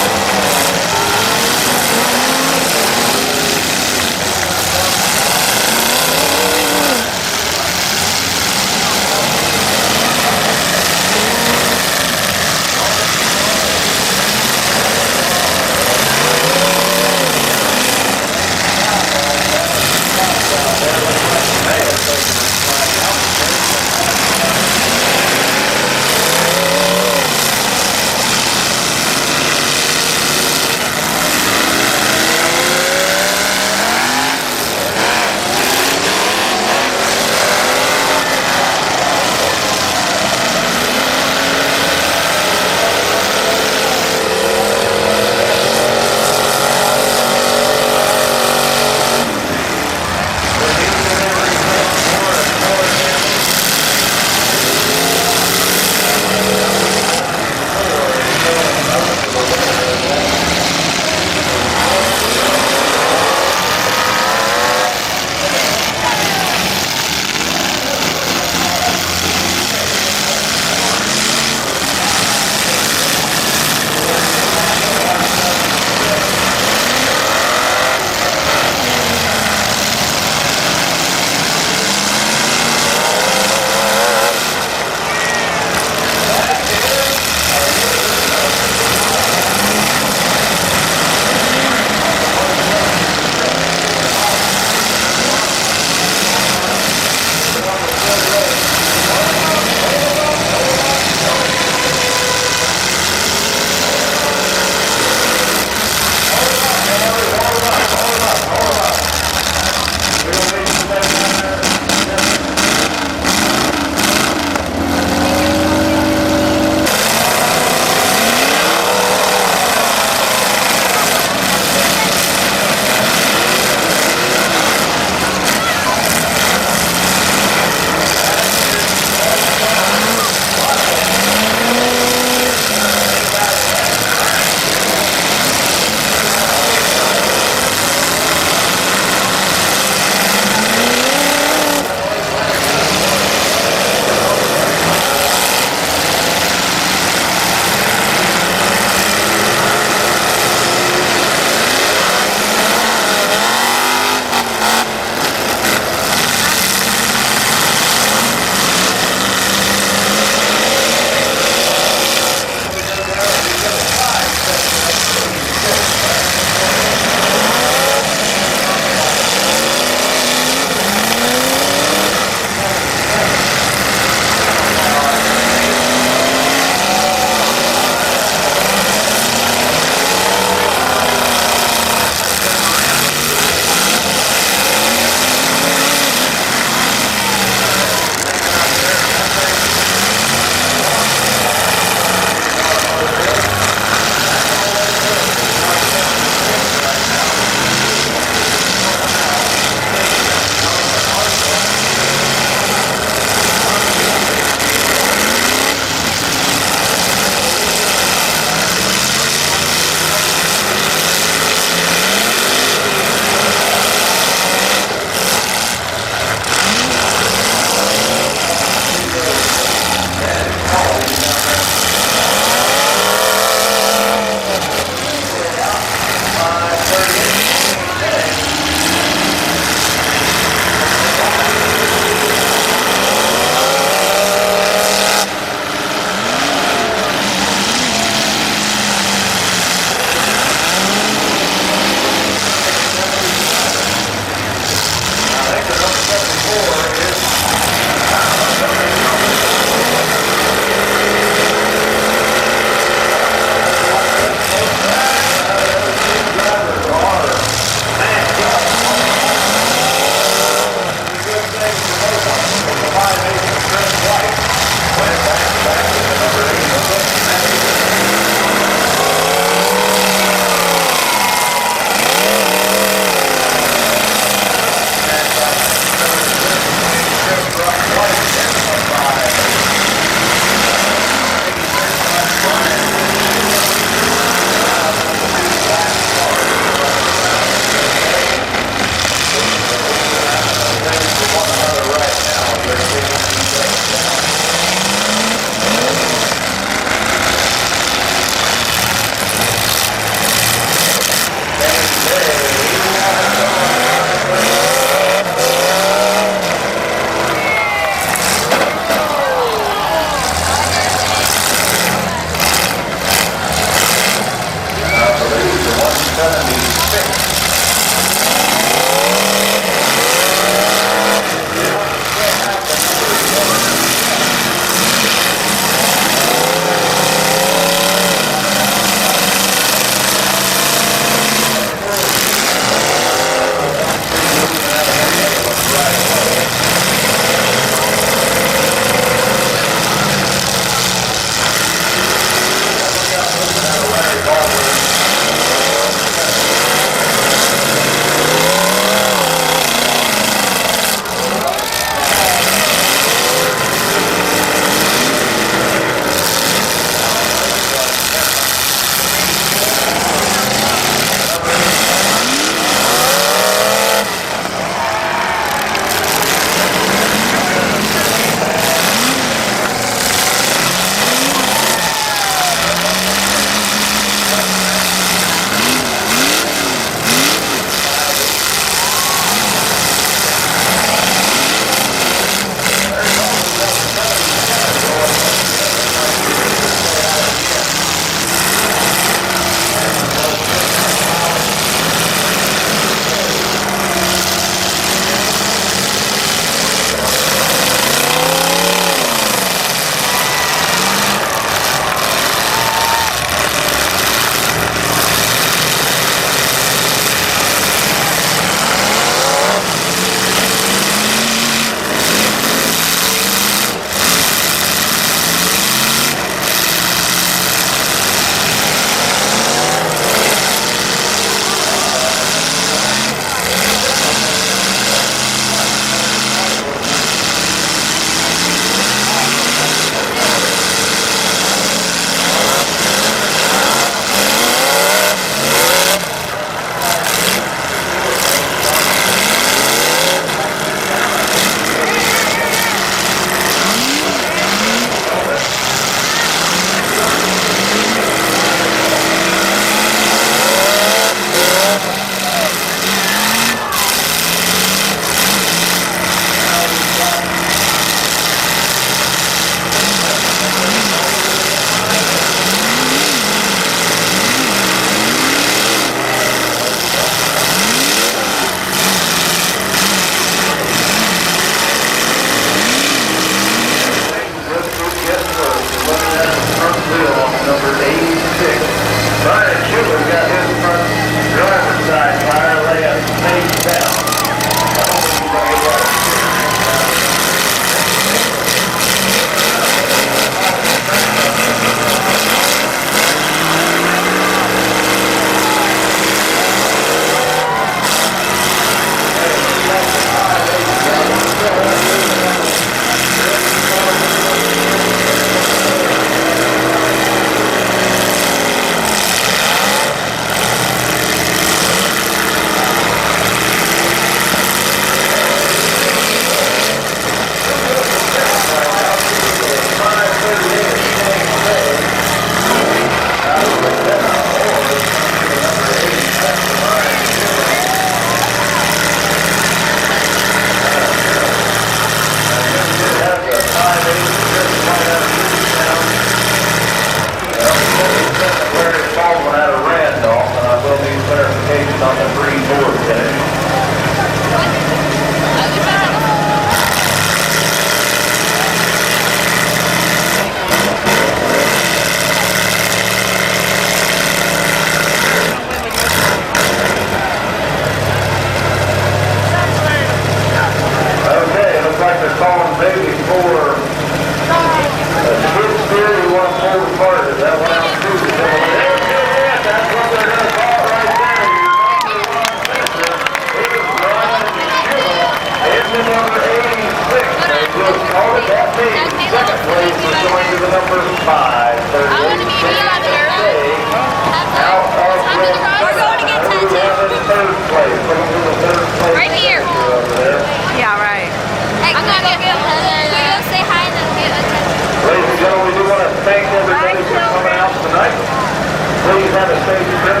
Speaker 1: Please have a safe trip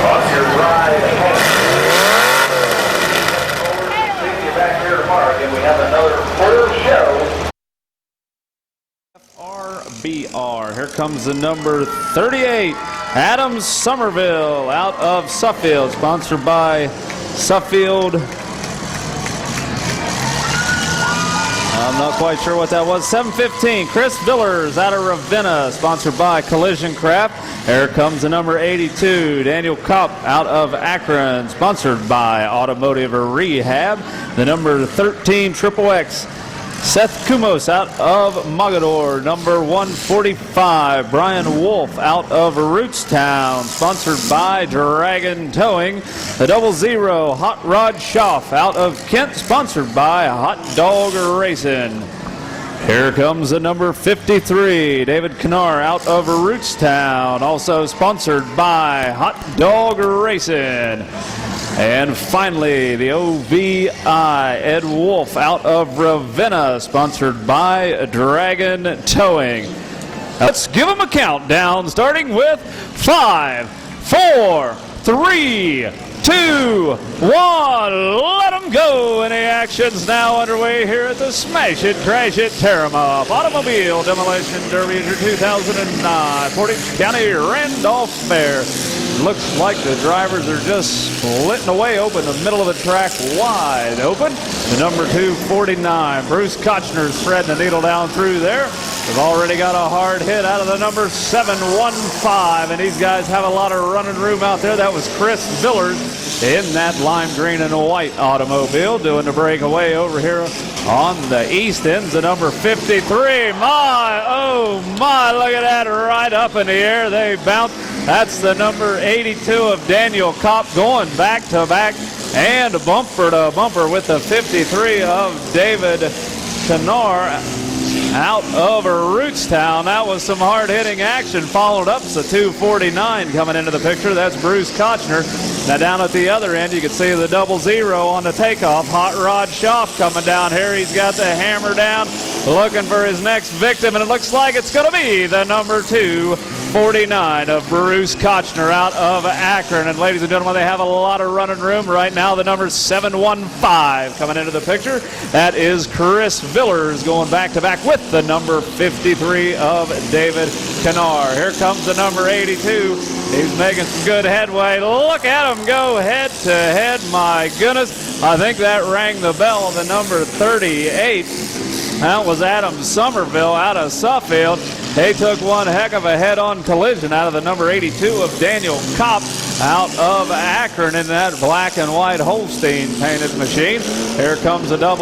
Speaker 1: on your ride home. See you back here tomorrow, and we have another full show.
Speaker 3: RBR. Here comes the number 38, Adam Somerville out of Suffield, sponsored by Suffield. I'm not quite sure what that was. 715, Chris Villers out of Ravenna, sponsored by Collision Craft. Here comes the number 82, Daniel Kopp out of Akron, sponsored by Automotive Rehab. The number 13, Triple X, Seth Kumos out of Mogador. Number 145, Brian Wolf out of Rootstown, sponsored by Dragon Towing. The 00, Hot Rod Schaff out of Kent, sponsored by Hot Dog Racing. Here comes the number 53, David Knar out of Rootstown, also sponsored by Hot Dog Racing. And finally, the OVI, Ed Wolf out of Ravenna, sponsored by Dragon Towing. Let's give them a countdown, starting with 5, 4, 3, 2, 1. Let them go. And the action's now underway here at the Smash It, Crash It, Tear 'em Up Automobile Demolition Derby 2009 Portage County Randolph Fair. Looks like the drivers are just splitting away open, the middle of the track wide open. The number 249, Bruce Kochner's threading the needle down through there. We've already got a hard hit out of the number 715, and these guys have a lot of running room out there. That was Chris Villers in that lime green and white automobile doing the breakaway over here on the east end. The number 53, my, oh my, look at that, right up in the air. They bounce. That's the number 82 of Daniel Kopp going back to back and bumper to bumper with the 53 of David Knar out of Rootstown. That was some hard-hitting action. Followed up, the 249 coming into the picture. That's Bruce Kochner. Now down at the other end, you can see the 00 on the takeoff. Hot Rod Schaff coming down here. He's got the hammer down, looking for his next victim, and it looks like it's going to be the number 249 of Bruce Kochner out of Akron. And ladies and gentlemen, they have a lot of running room right now. The number 715 coming into the picture. That is Chris Villers going back to back with the number 53 of David Knar. Here comes the number 82. He's making some good headway. Look at him go head to head. My goodness, I think that rang the bell. The number 38. That was Adam Somerville out of Suffield. He took one heck of a head-on collision out of the number 82 of Daniel Kopp out of Akron in that black and white Holstein painted machine. Here comes a 00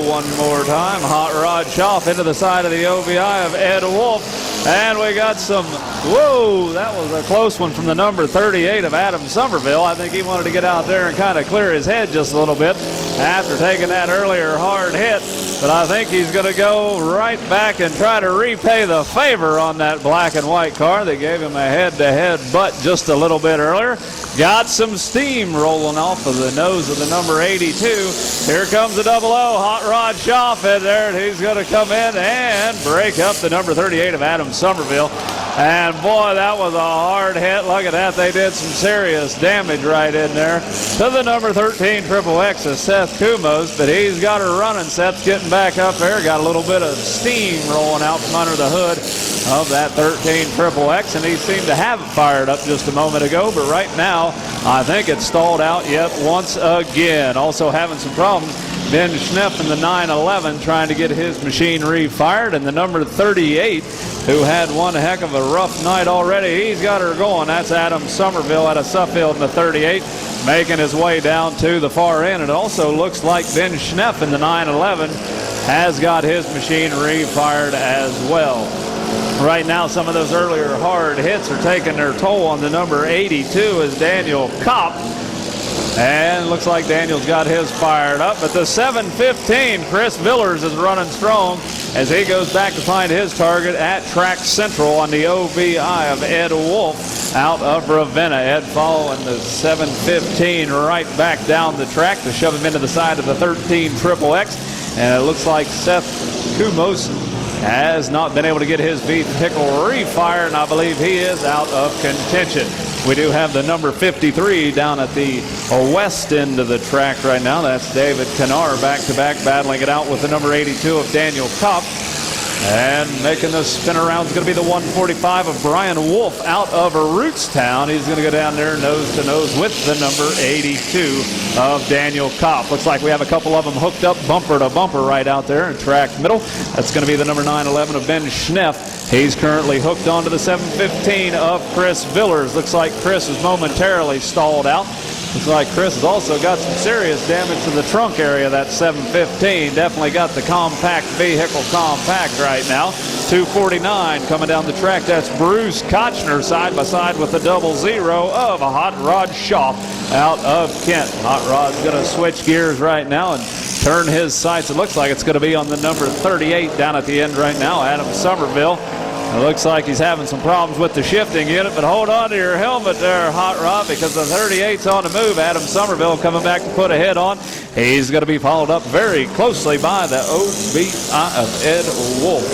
Speaker 3: one more time. Hot Rod Schaff into the side of the OVI of Ed Wolf. And we got some, whoa, that was a close one from the number 38 of Adam Somerville. I think he wanted to get out there and kind of clear his head just a little bit after taking that earlier hard hit. But I think he's going to go right back and try to repay the favor on that black and white car. They gave him a head-to-head butt just a little bit earlier. Got some steam rolling off of the nose of the number 82. Here comes the 00, Hot Rod Schaff in there, and he's going to come in and break up the number 38 of Adam Somerville. And boy, that was a hard hit. Look at that. They did some serious damage right in there to the number 13 Triple X of Seth Kumos, but he's got her running. Seth's getting back up there. Got a little bit of steam rolling out from under the hood of that 13 Triple X, and he seemed to have it fired up just a moment ago, but right now I think it's stalled out yet once again. Also having some problems, Ben Schnepp in the 911 trying to get his machine refired, and the number 38, who had one heck of a rough night already, he's got her going. That's Adam Somerville out of Suffield in the 38, making his way down to the far end. It also looks like Ben Schnepp in the 911 has got his machine refired as well. Right now, some of those earlier hard hits are taking their toll on the number 82 as Daniel Kopp. And looks like Daniel's got his fired up. But the 715, Chris Villers is running strong as he goes back to find his target at Track Central on the OVI of Ed Wolf out of Ravenna. Ed following the 715 right back down the track to shove him into the side of the 13 Triple X. And it looks like Seth Kumos has not been able to get his vehicle refired, and I believe he is out of contention. We do have the number 53 down at the west end of the track right now. That's David Cannar back-to-back battling it out with the number 82 of Daniel Kopp. And making the spin around is going to be the 145 of Brian Wolf out of Rootstown. He's going to go down there nose to nose with the number 82 of Daniel Kopp. Looks like we have a couple of them hooked up bumper to bumper right out there in track middle. That's going to be the number 911 of Ben Schneff. He's currently hooked onto the 715 of Chris Villers. Looks like Chris is momentarily stalled out. Looks like Chris has also got some serious damage to the trunk area of that 715. Definitely got the compact vehicle compact right now. 249 coming down the track. That's Bruce Kochner side by side with the 00 of a Hot Rod Shaw out of Kent. Hot Rod's going to switch gears right now and turn his sights. It looks like it's going to be on the number 38 down at the end right now, Adam Somerville. It looks like he's having some problems with the shifting unit, but hold on to your helmet there, Hot Rod, because the 38's on the move. Adam Somerville coming back to put a hit on. He's going to be followed up very closely by the OVI of Ed Wolf.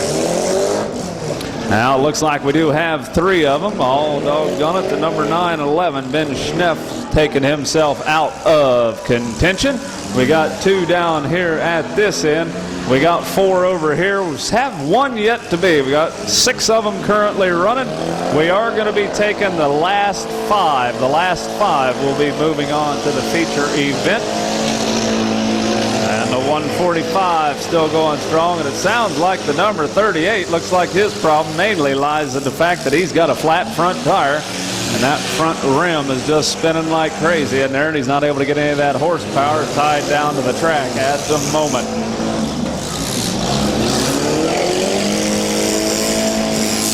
Speaker 3: Now it looks like we do have three of them. All doggone it, the number 911, Ben Schneff, taking himself out of contention. We got two down here at this end. We got four over here. We have one yet to be. We got 6 of them currently running. We are going to be taking the last 5. The last 5 will be moving on to the feature event. And the 145 still going strong, and it sounds like the number 38 looks like his problem mainly lies in the fact that he's got a flat front tire. And that front rim is just spinning like crazy in there, and he's not able to get any of that horsepower tied down to the track at the moment.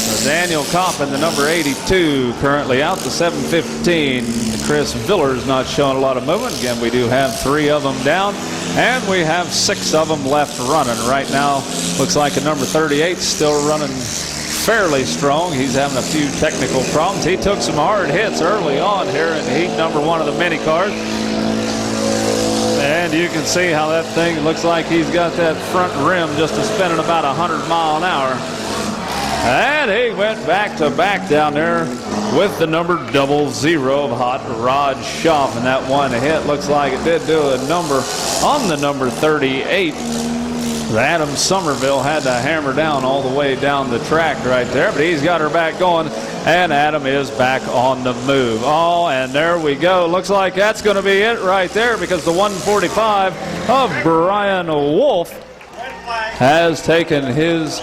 Speaker 3: So Daniel Kopp in the number 82 currently out. The 715, Chris Villers not showing a lot of movement. Again, we do have 3 of them down, and we have 6 of them left running. Right now, looks like a number 38 still running fairly strong. He's having a few technical problems. He took some hard hits early on here in heat number 1 of the mini cars. And you can see how that thing looks like he's got that front rim just spinning about 100 miles an hour. And he went back to back down there with the number 00 of Hot Rod Schaff. And that one hit looks like it did do a number on the number 38. Adam Somerville had to hammer down all the way down the track right there, but he's got her back going, and Adam is back on the move. Oh, and there we go. Looks like that's going to be it right there, because the 145 of Brian Wolf has taken his.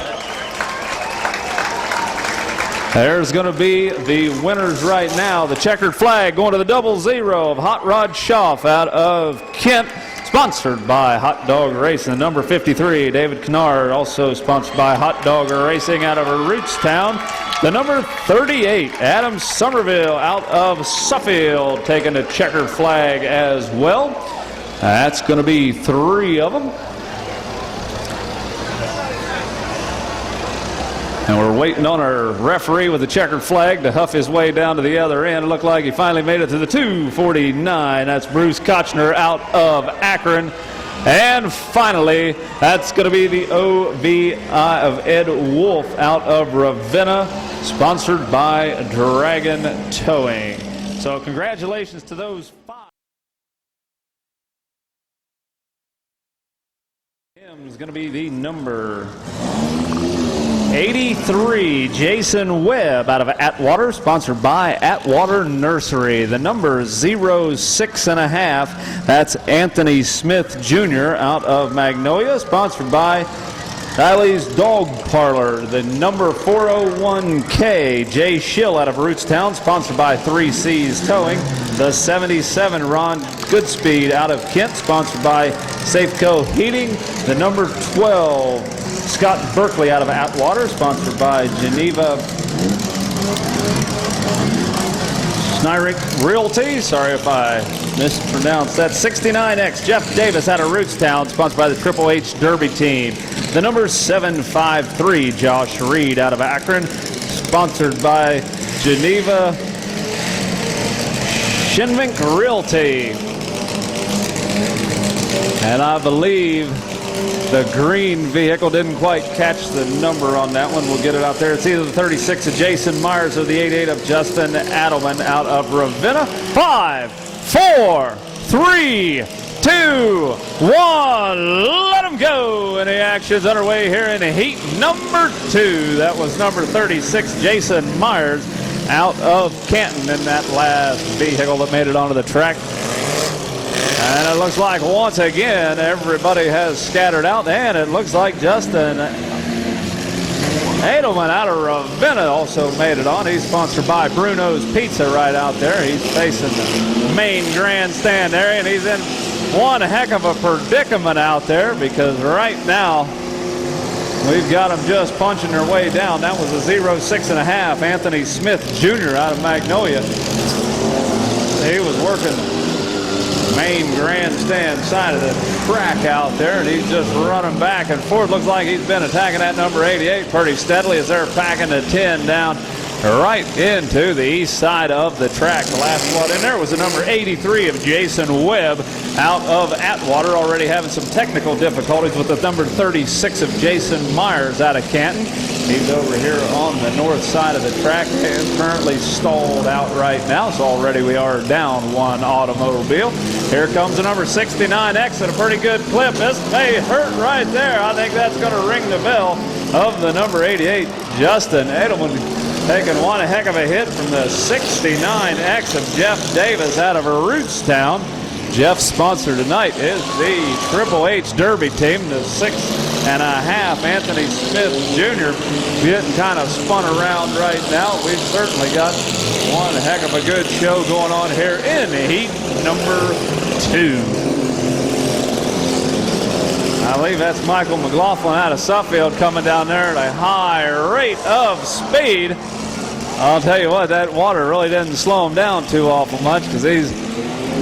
Speaker 3: There's going to be the winners right now. The checkered flag going to the 00 of Hot Rod Schaff out of Kent. Sponsored by Hot Dog Racing. Number 53, David Canard, also sponsored by Hot Dog Racing out of Rootstown. The number 38, Adam Somerville out of Suffield, taking a checkered flag as well. That's going to be 3 of them. And we're waiting on our referee with the checkered flag to huff his way down to the other end. It looked like he finally made it to the 249. That's Bruce Kochner out of Akron. And finally, that's going to be the OVI of Ed Wolf out of Ravenna, sponsored by Dragon Towing. So congratulations to those 5. Him is going to be the number 83, Jason Webb out of Atwater, sponsored by Atwater Nursery. The number 06.5, that's Anthony Smith Jr. out of Magnolia, sponsored by Diley's Dog Parlor. The number 401K, Jay Schill out of Rootstown, sponsored by 3C's Towing. The 77, Ron Goodspeed out of Kent, sponsored by Safeco Heating. The number 12, Scott Berkeley out of Atwater, sponsored by Geneva Snyrink Realty. Sorry if I mispronounced that. 69X, Jeff Davis out of Rootstown, sponsored by the Triple H Derby team. The number 753, Josh Reed out of Akron, sponsored by Geneva Shinvink Realty. And I believe The green vehicle didn't quite catch the number on that one. We'll get it out there. It's either the 36 of Jason Myers or the 88 of Justin Adelman out of Ravenna. 5, 4, 3, 2, 1. Let them go. And the action's underway here in heat number 2. That was number 36, Jason Myers, out of Canton in that last vehicle that made it onto the track. And it looks like once again everybody has scattered out, and it looks like Justin Adelman out of Ravenna also made it on. He's sponsored by Bruno's Pizza right out there. He's facing the main grandstand area, and he's in one heck of a predicament out there because right now we've got them just punching their way down. That was a 06.5. Anthony Smith Jr. out of Magnolia. He was working main grandstand side of the track out there, and he's just running back and forth. Looks like he's been attacking that number 88 pretty steadily as they're packing the 10 down right into the east side of the track. The last one in there was the number 83 of Jason Webb out of Atwater, already having some technical difficulties with the number 36 of Jason Myers out of Canton. He's over here on the north side of the track and currently stalled out right now, so already we are down one automobile. Here comes the number 69X at a pretty good clip. This may hurt right there. I think that's going to ring the bell of the number 88, Justin Adelman, taking one heck of a hit from the 69X of Jeff Davis out of Rootstown. Jeff's sponsor tonight is the Triple H Derby team, the 6.5 Anthony Smith Jr. getting kind of spun around right now. We've certainly got one heck of a good show going on here in heat number 2. I believe that's Michael McLaughlin out of Suffield coming down there at a high rate of speed. I'll tell you what, that water really didn't slow him down too awful much because these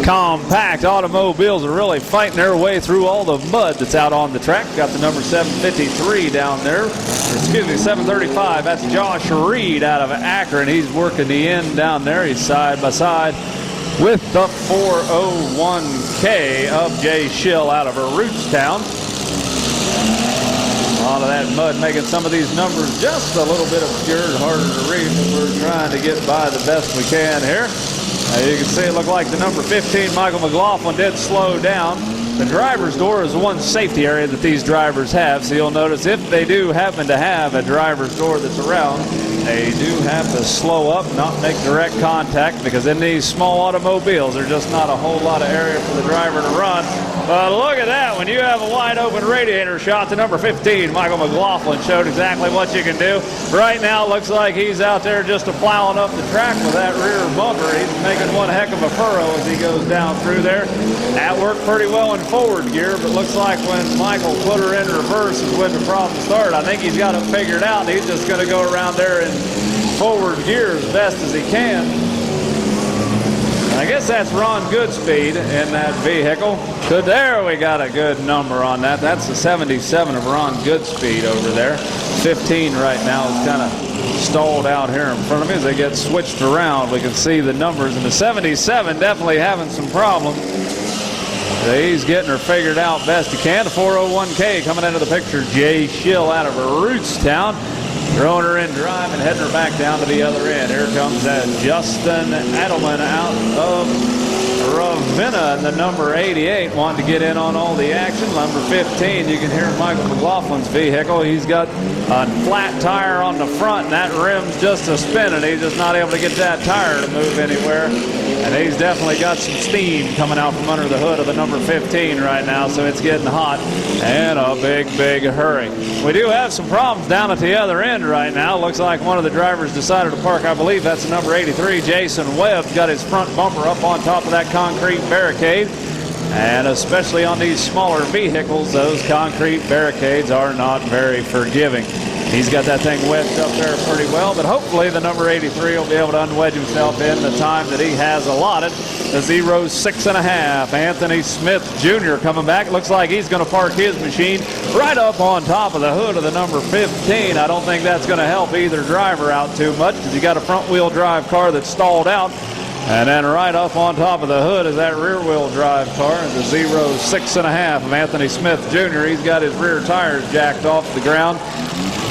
Speaker 3: compact automobiles are really fighting their way through all the mud that's out on the track. Got the number 753 down there. Excuse me, 735. That's Josh Reed out of Akron. He's working the end down there. He's side by side with the 401K of Jay Schill out of Rootstown. A lot of that mud making some of these numbers just a little bit obscured, harder to read, but we're trying to get by the best we can here. You can see it looked like the number 15, Michael McLaughlin, did slow down. The driver's door is the one safety area that these drivers have, so you'll notice if they do happen to have a driver's door that's around, they do have to slow up, not make direct contact, because in these small automobiles, there's just not a whole lot of area for the driver to run. But look at that. When you have a wide open radiator shot, the number 15, Michael McLaughlin, showed exactly what you can do. Right now, it looks like he's out there just plowing up the track with that rear bumper. He's making one heck of a furrow as he goes down through there. That worked pretty well in forward gear, but looks like when Michael put her in reverse is when the problem started. I think he's got it figured out. He's just going to go around there in forward gear as best as he can. I guess that's Ron Goodspeed in that vehicle. So there we got a good number on that. That's the 77 of Ron Goodspeed over there. 15 right now is kind of stalled out here in front of me as they get switched around. We can see the numbers, and the 77 definitely having some problems. He's getting her figured out best he can. The 401K coming into the picture. Jay Schill out of Rootstown. Throwing her in drive and heading her back down to the other end. Here comes that Justin Adelman out of Ravenna, and the number 88 wanting to get in on all the action. Number 15, you can hear Michael McLaughlin's vehicle. He's got a flat tire on the front, and that rim's just a spinning. He's just not able to get that tire to move anywhere. And he's definitely got some steam coming out from under the hood of the number 15 right now, so it's getting hot and a big, big hurry. We do have some problems down at the other end right now. Looks like one of the drivers decided to park. I believe that's the number 83, Jason Webb. Got his front bumper up on top of that concrete barricade. And especially on these smaller vehicles, those concrete barricades are not very forgiving. He's got that thing wedged up there pretty well, but hopefully the number 83 will be able to unwedge himself in the time that he has allotted. The 06.5, Anthony Smith Jr. coming back. Looks like he's going to park his machine right up on top of the hood of the number 15. I don't think that's going to help either driver out too much because you got a front-wheel drive car that's stalled out. And then right up on top of the hood is that rear-wheel drive car, the 06.5 of Anthony Smith Jr. He's got his rear tires jacked off the ground,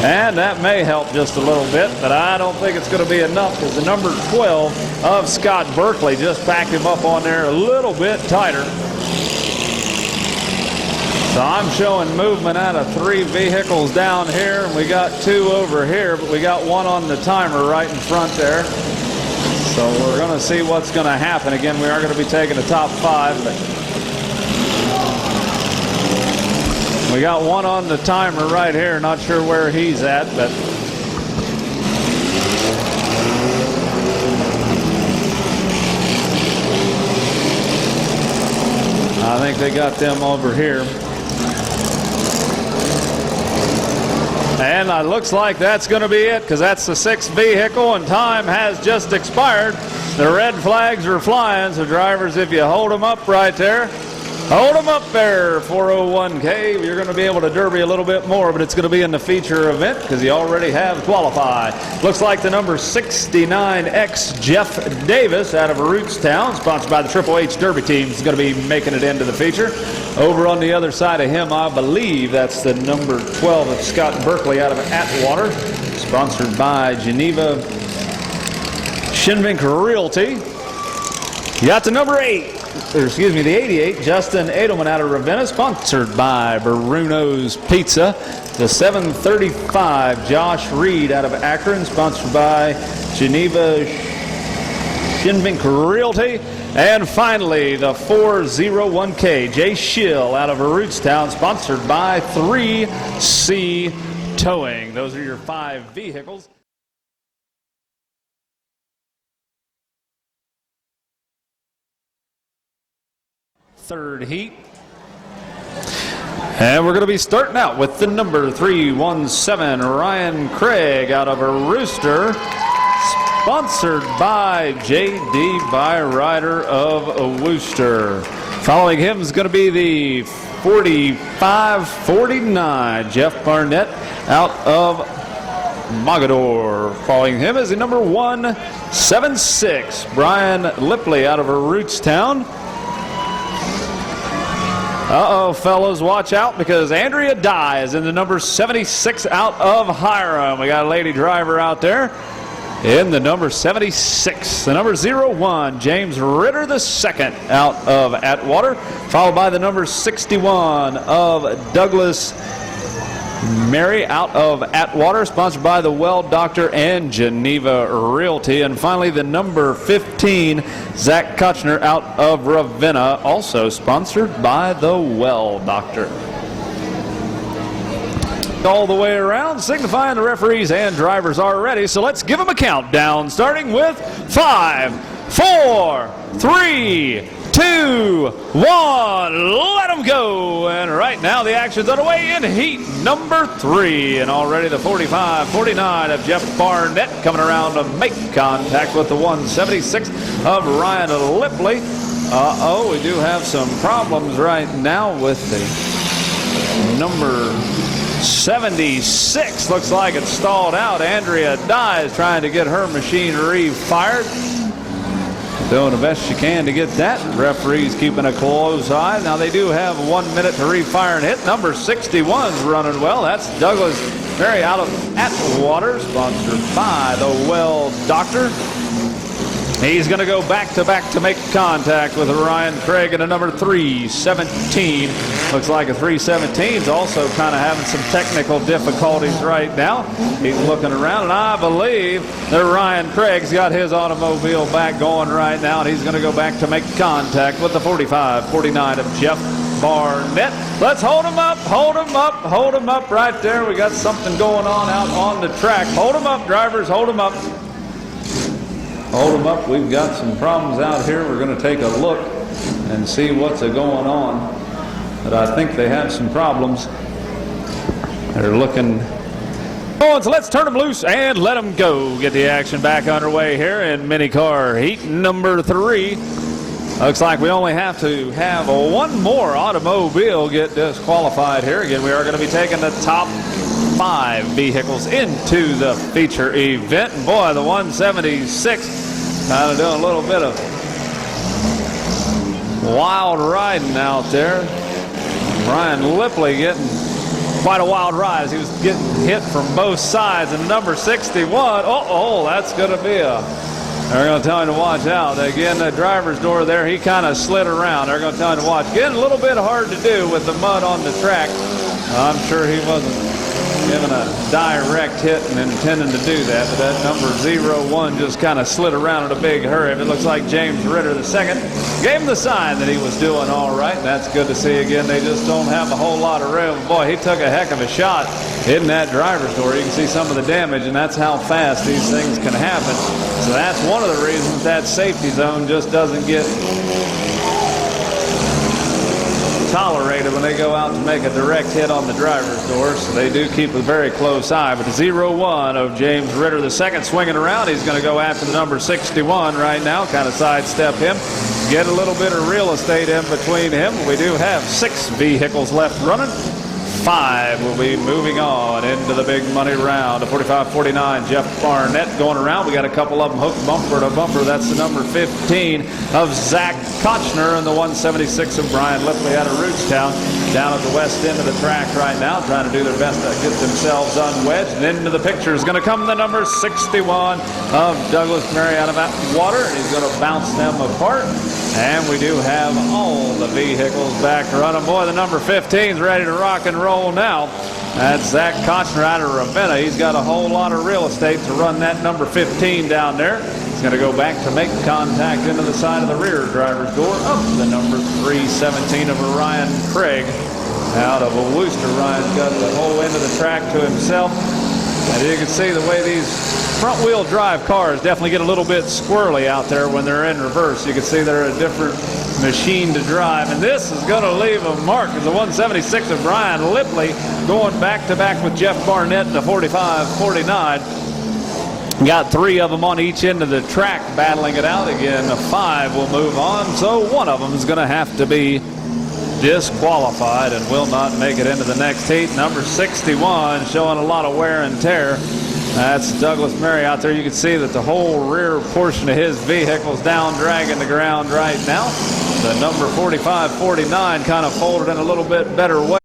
Speaker 3: and that may help just a little bit, but I don't think it's going to be enough because the number 12 of Scott Berkeley just packed him up on there a little bit tighter. So I'm showing movement out of 3 vehicles down here, and we got 2 over here, but we got 1 on the timer right in front there. So we're going to see what's going to happen. Again, we are going to be taking the top 5, but we got 1 on the timer right here. Not sure where he's at, but I think they got them over here. And it looks like that's going to be it because that's the 6th vehicle and time has just expired. The red flags are flying, so drivers, if you hold them up right there, hold them up there, 401K. You're going to be able to derby a little bit more, but it's going to be in the feature event because you already have qualified. Looks like the number 69X Jeff Davis out of Rootstown, sponsored by the Triple H Derby team, is going to be making it into the feature. Over on the other side of him, I believe that's the number 12 of Scott Berkeley out of Atwater, sponsored by Geneva Shinvink Realty. You got the number the 88, Justin Edelman out of Ravenna, sponsored by Bruno's Pizza. The 735, Josh Reed out of Akron, sponsored by Geneva Shinvink Realty. And finally, the 401K, Jay Schill out of Rootstown, sponsored by 3C Towing. Those are your 5 vehicles. Third heat. And we're going to be starting out with the number 317, Ryan Craig out of a Rooster, sponsored by J.D. Byrider of Worcester. Following him is going to be the 45-49, Jeff Barnett out of Mogador. Following him is the number 176, Brian Lipley out of Rootstown. Uh-oh, fellas, watch out because Andrea Dye is in the number 76 out of Hiram. We got a lady driver out there in the number 76. The number 01, James Ritter II out of Atwater, followed by the number 61 of Douglas Mary out of Atwater, sponsored by the Well Doctor and Geneva Realty. And finally, the number 15, Zach Kutchner out of Ravenna, also sponsored by the Well Doctor. All the way around, signifying the referees and drivers are ready. So let's give them a countdown, starting with 5, 4, 3, 2, 1, let them go. And right now the action's underway in heat number 3. And already the 45-49 of Jeff Barnett coming around to make contact with the 176 of Ryan Lipley. Uh-oh, we do have some problems right now with the number 76. Looks like it's stalled out. Andrea Dye is trying to get her machine refired. Doing the best she can to get that. Referee's keeping a close eye. Now they do have 1 minute to refire and hit. Number 61's running well. That's Douglas Mary out of Atwater, sponsored by the Well Doctor. He's going to go back-to-back to make contact with Ryan Craig in a number 317. Looks like a 317's also kind of having some technical difficulties right now. He's looking around, and I believe that Ryan Craig's got his automobile back going right now, and he's going to go back to make contact with the 45-49 of Jeff Barnett. Let's hold him up, hold him up, hold him up right there. We got something going on out on the track. Hold him up, drivers, hold him up. Hold them up. We've got some problems out here. We're going to take a look and see what's going on. But I think they have some problems. They're looking. So let's turn them loose and let them go. Get the action back underway here in mini car heat number 3. Looks like we only have to have one more automobile get disqualified here. Again, we are going to be taking the top 5 vehicles into the feature event. And boy, the 176 Kind of doing a little bit of wild riding out there. Brian Lipley getting quite a wild ride as he was getting hit from both sides. And number 61, that's going to be they're going to tell him to watch out. Again, the driver's door there, he kind of slid around. They're going to tell him to watch. Getting a little bit hard to do with the mud on the track. I'm sure he wasn't giving a direct hit and intending to do that, but that number 01 just kind of slid around in a big hurry. It looks like James Ritter II gave him the sign that he was doing all right, and that's good to see. Again, they just don't have a whole lot of room. Boy, he took a heck of a shot hitting that driver's door. You can see some of the damage, and that's how fast these things can happen. So that's one of the reasons that safety zone just doesn't get tolerated when they go out to make a direct hit on the driver's door, so they do keep a very close eye. But the 01 of James Ritter II swinging around. He's going to go after the number 61 right now, kind of sidestep him, get a little bit of real estate in between him. We do have 6 vehicles left running. 5 will be moving on into the big money round. The 45-49, Jeff Barnett going around. We got a couple of them hooked bumper to bumper. That's the number 15 of Zach Kochner and the 176 of Brian Lipley out of Rootstown. Down at the west end of the track right now, trying to do their best to get themselves unwedged. And into the picture is going to come the number 61 of Douglas Murray out of Atwater. And he's going to bounce them apart. And we do have all the vehicles back running. Boy, the number 15 is ready to rock and roll now. That's Zach Kochner out of Ravenna. He's got a whole lot of real estate to run that number 15 down there. He's going to go back to make contact into the side of the rear driver's door up the number 317 of Ryan Craig out of Worcester. Ryan's got the whole end of the track to himself. And you can see the way these front-wheel drive cars definitely get a little bit squirrely out there when they're in reverse. You can see they're a different machine to drive. And this is going to leave a mark as the 176 of Brian Lipley going back-to-back with Jeff Barnett in the 45-49. Got 3 of them on each end of the track battling it out. Again, the 5 will move on. So one of them is going to have to be disqualified and will not make it into the next heat. Number 61 showing a lot of wear and tear. That's Douglas Murray out there. You can see that the whole rear portion of his vehicle is down dragging the ground right now. The number 45-49 kind of folded in a little bit better way.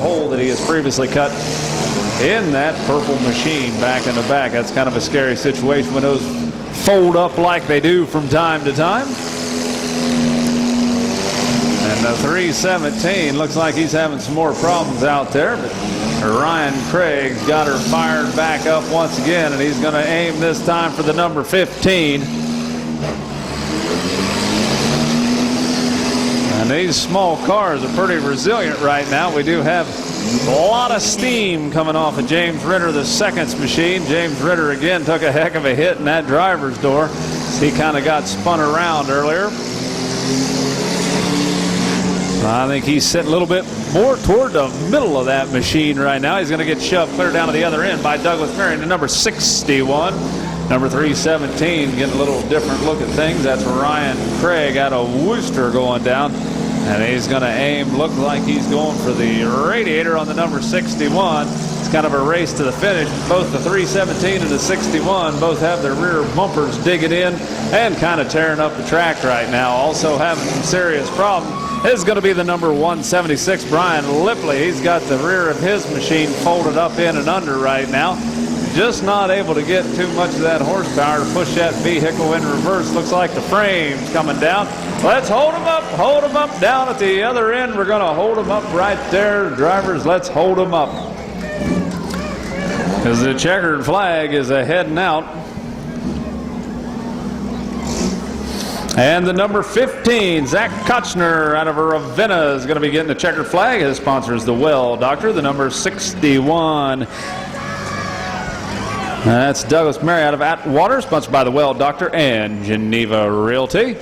Speaker 3: Hole that he has previously cut in that purple machine back in the back. That's kind of a scary situation when those fold up like they do from time to time. And the 317 looks like he's having some more problems out there, but Ryan Craig's got her fired back up once again, and he's going to aim this time for the number 15. And these small cars are pretty resilient right now. We do have a lot of steam coming off of James Ritter II's machine. James Ritter again took a heck of a hit in that driver's door. He kind of got spun around earlier. I think he's sitting a little bit more toward the middle of that machine right now. He's going to get shoved clear down to the other end by Douglas Murray, the number 61. Number 317 getting a little different look at things. That's Ryan Craig out of Worcester going down. And he's going to aim, look like he's going for the radiator on the number 61. It's kind of a race to the finish. Both the 317 and the 61 both have their rear bumpers digging in and kind of tearing up the track right now. Also having some serious problems is going to be the number 176, Brian Lipley. He's got the rear of his machine folded up in and under right now. Just not able to get too much of that horsepower to push that vehicle in reverse. Looks like the frame's coming down. Let's hold them up down at the other end. We're going to hold them up right there. Drivers, let's hold them up. As the checkered flag is heading out. And the number 15, Zach Kochner out of Ravenna, is going to be getting the checkered flag. His sponsor is the Well Doctor, the number 61. That's Douglas Murray out of Atwater, sponsored by the Well Doctor and Geneva Realty.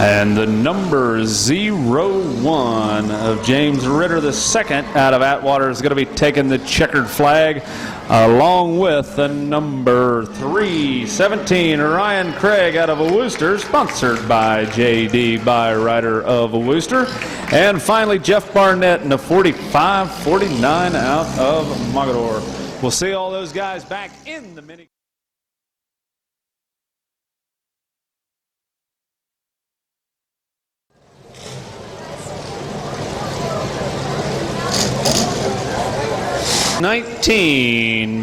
Speaker 3: And the number 01 of James Ritter II out of Atwater is going to be taking the checkered flag, along with the number 317 Ryan Craig out of Worcester, sponsored by J.D. Byrider of Worcester. And finally, Jeff Barnett in the 45-49 out of Mogador. We'll see all those guys back in the mini.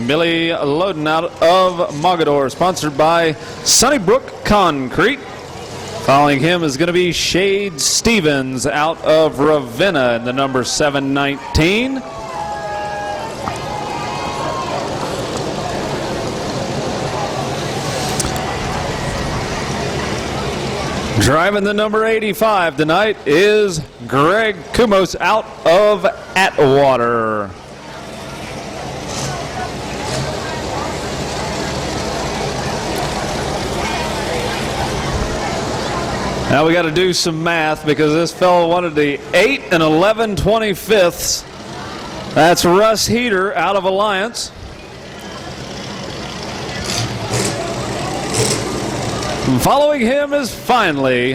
Speaker 3: Billy Loden out of Mogador, sponsored by Sunnybrook Concrete. Following him is going to be Shade Stevens out of Ravenna in the number 719. Driving the number 85 tonight is Greg Kumos out of Atwater. Now we got to do some math because this fellow wanted the 8 and 11 25ths. That's Russ Heater out of Alliance. And following him is finally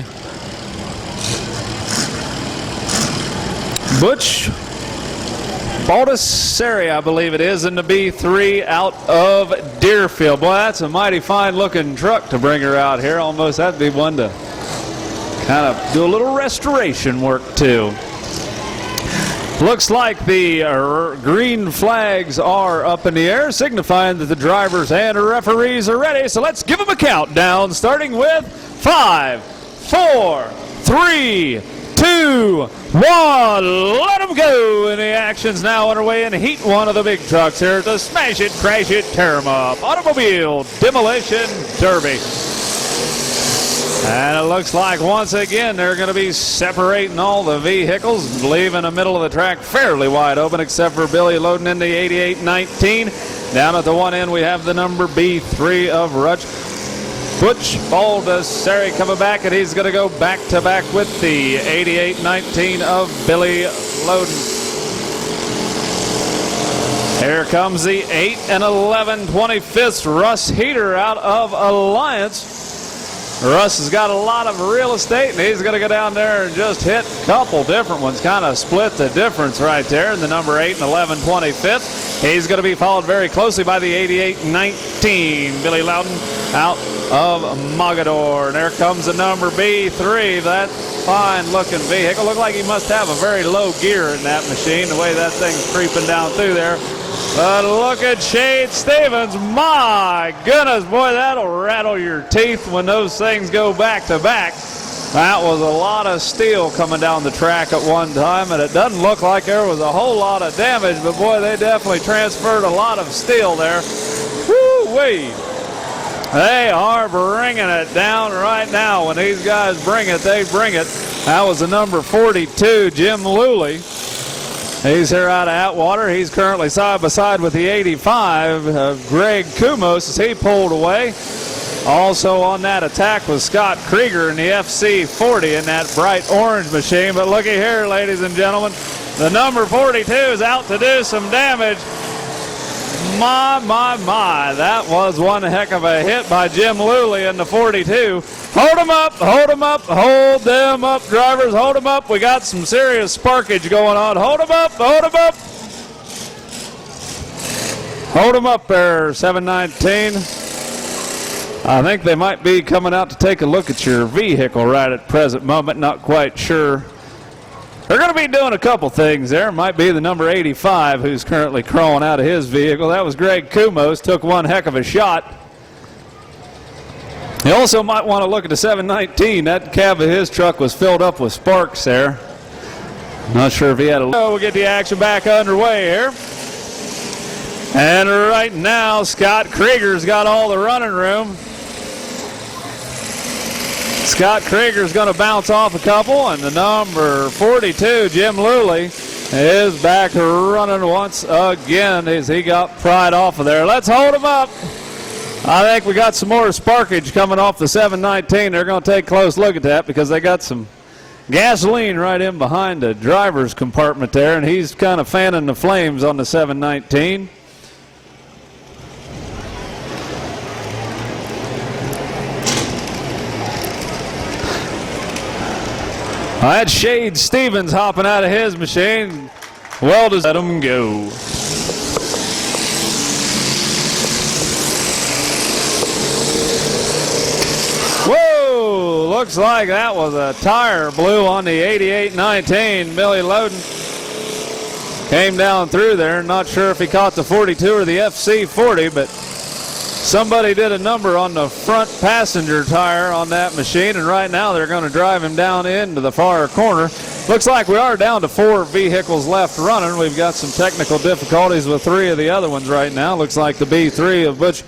Speaker 3: Butch Baldessari, I believe it is, in the B3 out of Deerfield. Boy, that's a mighty fine looking truck to bring her out here. Almost that'd be one to kind of do a little restoration work too. Looks like the green flags are up in the air, signifying that the drivers and referees are ready. So let's give them a countdown, starting with 5, 4, 3, 2, 1. Let them go. And the action's now underway in Heat 1 of the big trucks here to Smash It, Crash It, Tear 'em Up Automobile Demolition Derby. And it looks like once again they're going to be separating all the vehicles, leaving the middle of the track fairly wide open, except for Billy Loden in the 88-19. Down at the one end we have the number B3 of Butch Baldessari coming back, and he's going to go back-to-back with the 88-19 of Billy Loden. Here comes the 8 and 11 25ths, Russ Heater out of Alliance. Russ has got a lot of real estate, and he's going to go down there and just hit a couple different ones, kind of split the difference right there in the number 8 and 11 25th. He's going to be followed very closely by the 88-19, Billy Louden out of Mogador. And there comes the number B3, that fine-looking vehicle. Looked like he must have a very low gear in that machine, the way that thing's creeping down through there. But look at Shade Stevens. My goodness, boy, that'll rattle your teeth when those things go back to back. That was a lot of steel coming down the track at one time, and it doesn't look like there was a whole lot of damage, but boy, they definitely transferred a lot of steel there. Woo-wee. They are bringing it down right now. When these guys bring it, they bring it. That was the number 42, Jim Luley. He's here out of Atwater. He's currently side by side with the 85 of Greg Kumos as he pulled away. Also on that attack was Scott Krieger in the FC40 in that bright orange machine. But looky here, ladies and gentlemen, the number 42 is out to do some damage. My. That was one heck of a hit by Jim Luley in the 42. Hold them up, hold them up, hold them up, drivers, hold them up. We got some serious sparkage going on. Hold them up, hold them up. Hold them up there, 719. I think they might be coming out to take a look at your vehicle right at present moment. Not quite sure. They're going to be doing a couple things there. Might be the number 85 who's currently crawling out of his vehicle. That was Greg Kumos. Took one heck of a shot. You also might want to look at the 719. That cab of his truck was filled up with sparks there. Not sure if he had a... We'll get the action back underway here. And right now, Scott Krieger's got all the running room. Scott Krieger's going to bounce off a couple, and the number 42, Jim Luley, is back running once again as he got pried off of there. Let's hold him up. I think we got some more sparkage coming off the 719. They're going to take a close look at that because they got some gasoline right in behind the driver's compartment there, and he's kind of fanning the flames on the 719. That's Shade Stevens hopping out of his machine. Well, does let him go. Whoa! Looks like that was a tire blew on the 8819. Billy Loden came down through there. Not sure if he caught the 42 or the FC40, but somebody did a number on the front passenger tire on that machine, and right now they're going to drive him down into the far corner. Looks like we are down to 4 vehicles left running. We've got some technical difficulties with 3 of the other ones right now. Looks like the B3 of Butch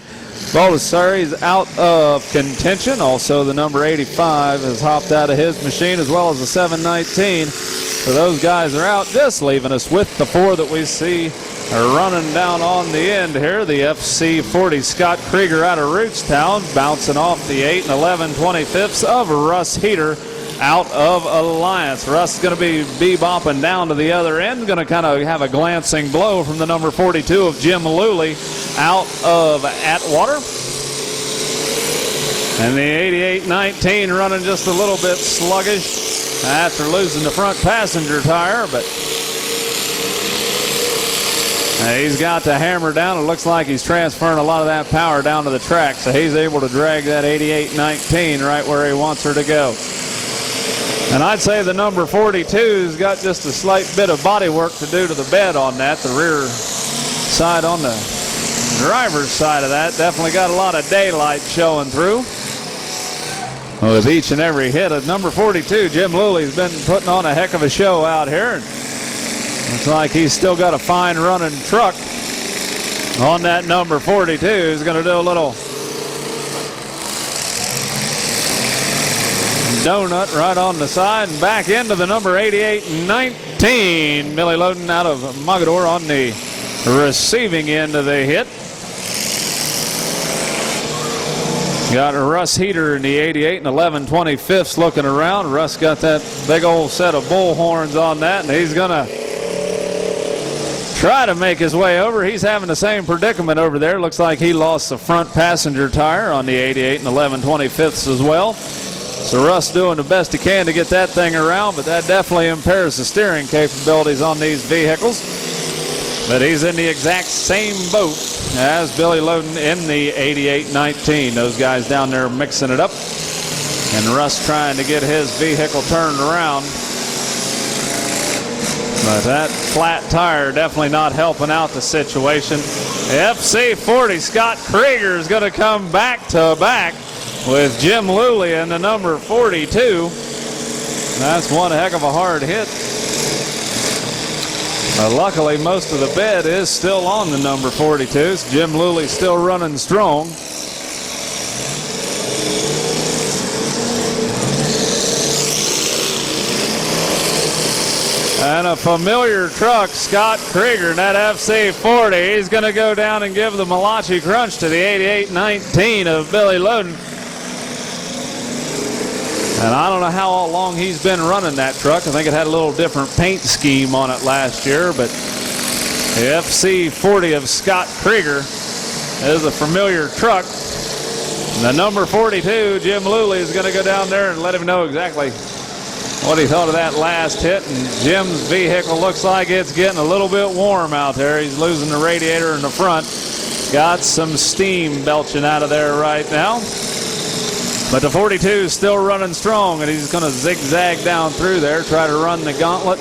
Speaker 3: Baldessari is out of contention. Also, the number 85 has hopped out of his machine, as well as the 719. So those guys are out, just leaving us with the 4 that we see are running down on the end here. The FC40 Scott Krieger out of Rootstown, bouncing off the 8 and 11 25ths of Russ Heater out of Alliance. Russ is going to be bebopping down to the other end, going to kind of have a glancing blow from the number 42 of Jim Luley out of Atwater. And the 8819 running just a little bit sluggish after losing the front passenger tire, but he's got the hammer down. It looks like he's transferring a lot of that power down to the track, so he's able to drag that 8819 right where he wants her to go. And I'd say the number 42's got just a slight bit of body work to do to the bed on that. The rear side on the driver's side of that definitely got a lot of daylight showing through. With each and every hit of number 42, Jim Luley's been putting on a heck of a show out here. Looks like he's still got a fine running truck on that number 42. He's going to do a little donut right on the side and back into the number 8819. Billy Loden out of Mogador on the receiving end of the hit. Got Russ Heater in the 88 and 11 25ths looking around. Russ got that big old set of bull horns on that, and he's going to try to make his way over. He's having the same predicament over there. Looks like he lost the front passenger tire on the 88 and 11 25ths as well. So Russ doing the best he can to get that thing around, but that definitely impairs the steering capabilities on these vehicles. But he's in the exact same boat as Billy Loden in the 8819. Those guys down there mixing it up. And Russ trying to get his vehicle turned around. But that flat tire definitely not helping out the situation. FC40 Scott Krieger is going to come back to back with Jim Luley in the number 42. That's one heck of a hard hit. Luckily, most of the bed is still on the number 42s. Jim Luley still running strong. And a familiar truck, Scott Krieger, in that FC40. He's going to go down and give the Malachi Crunch to the 8819 of Billy Loden. And I don't know how long he's been running that truck. I think it had a little different paint scheme on it last year, but the FC40 of Scott Krieger is a familiar truck. And the number 42, Jim Luley, is going to go down there and let him know exactly what he thought of that last hit. And Jim's vehicle looks like it's getting a little bit warm out there. He's losing the radiator in the front. Got some steam belching out of there right now. But the 42 is still running strong, and he's going to zigzag down through there, try to run the gauntlet,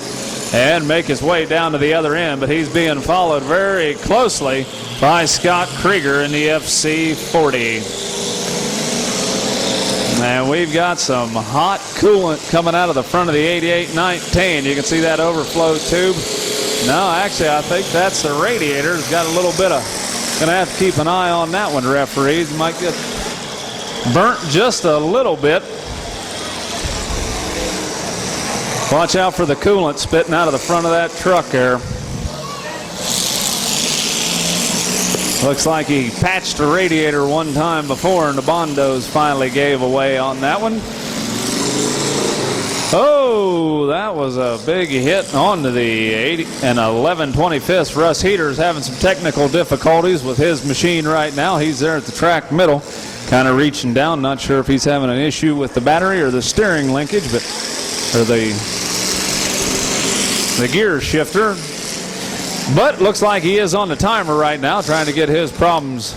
Speaker 3: and make his way down to the other end. But he's being followed very closely by Scott Krieger in the FC40. And we've got some hot coolant coming out of the front of the 8819. You can see that overflow tube. No, actually, I think that's the radiator. It's got a little bit of, going to have to keep an eye on that one, referees. Might get burnt just a little bit. Watch out for the coolant spitting out of the front of that truck there. Looks like he patched a radiator one time before, and the Bondos finally gave away on that one. Oh, that was a big hit onto the 80 and 11/25. Russ Heater's having some technical difficulties with his machine right now. He's there at the track middle, kind of reaching down. Not sure if he's having an issue with the battery or the steering linkage, but or the gear shifter. But looks like he is on the timer right now, trying to get his problems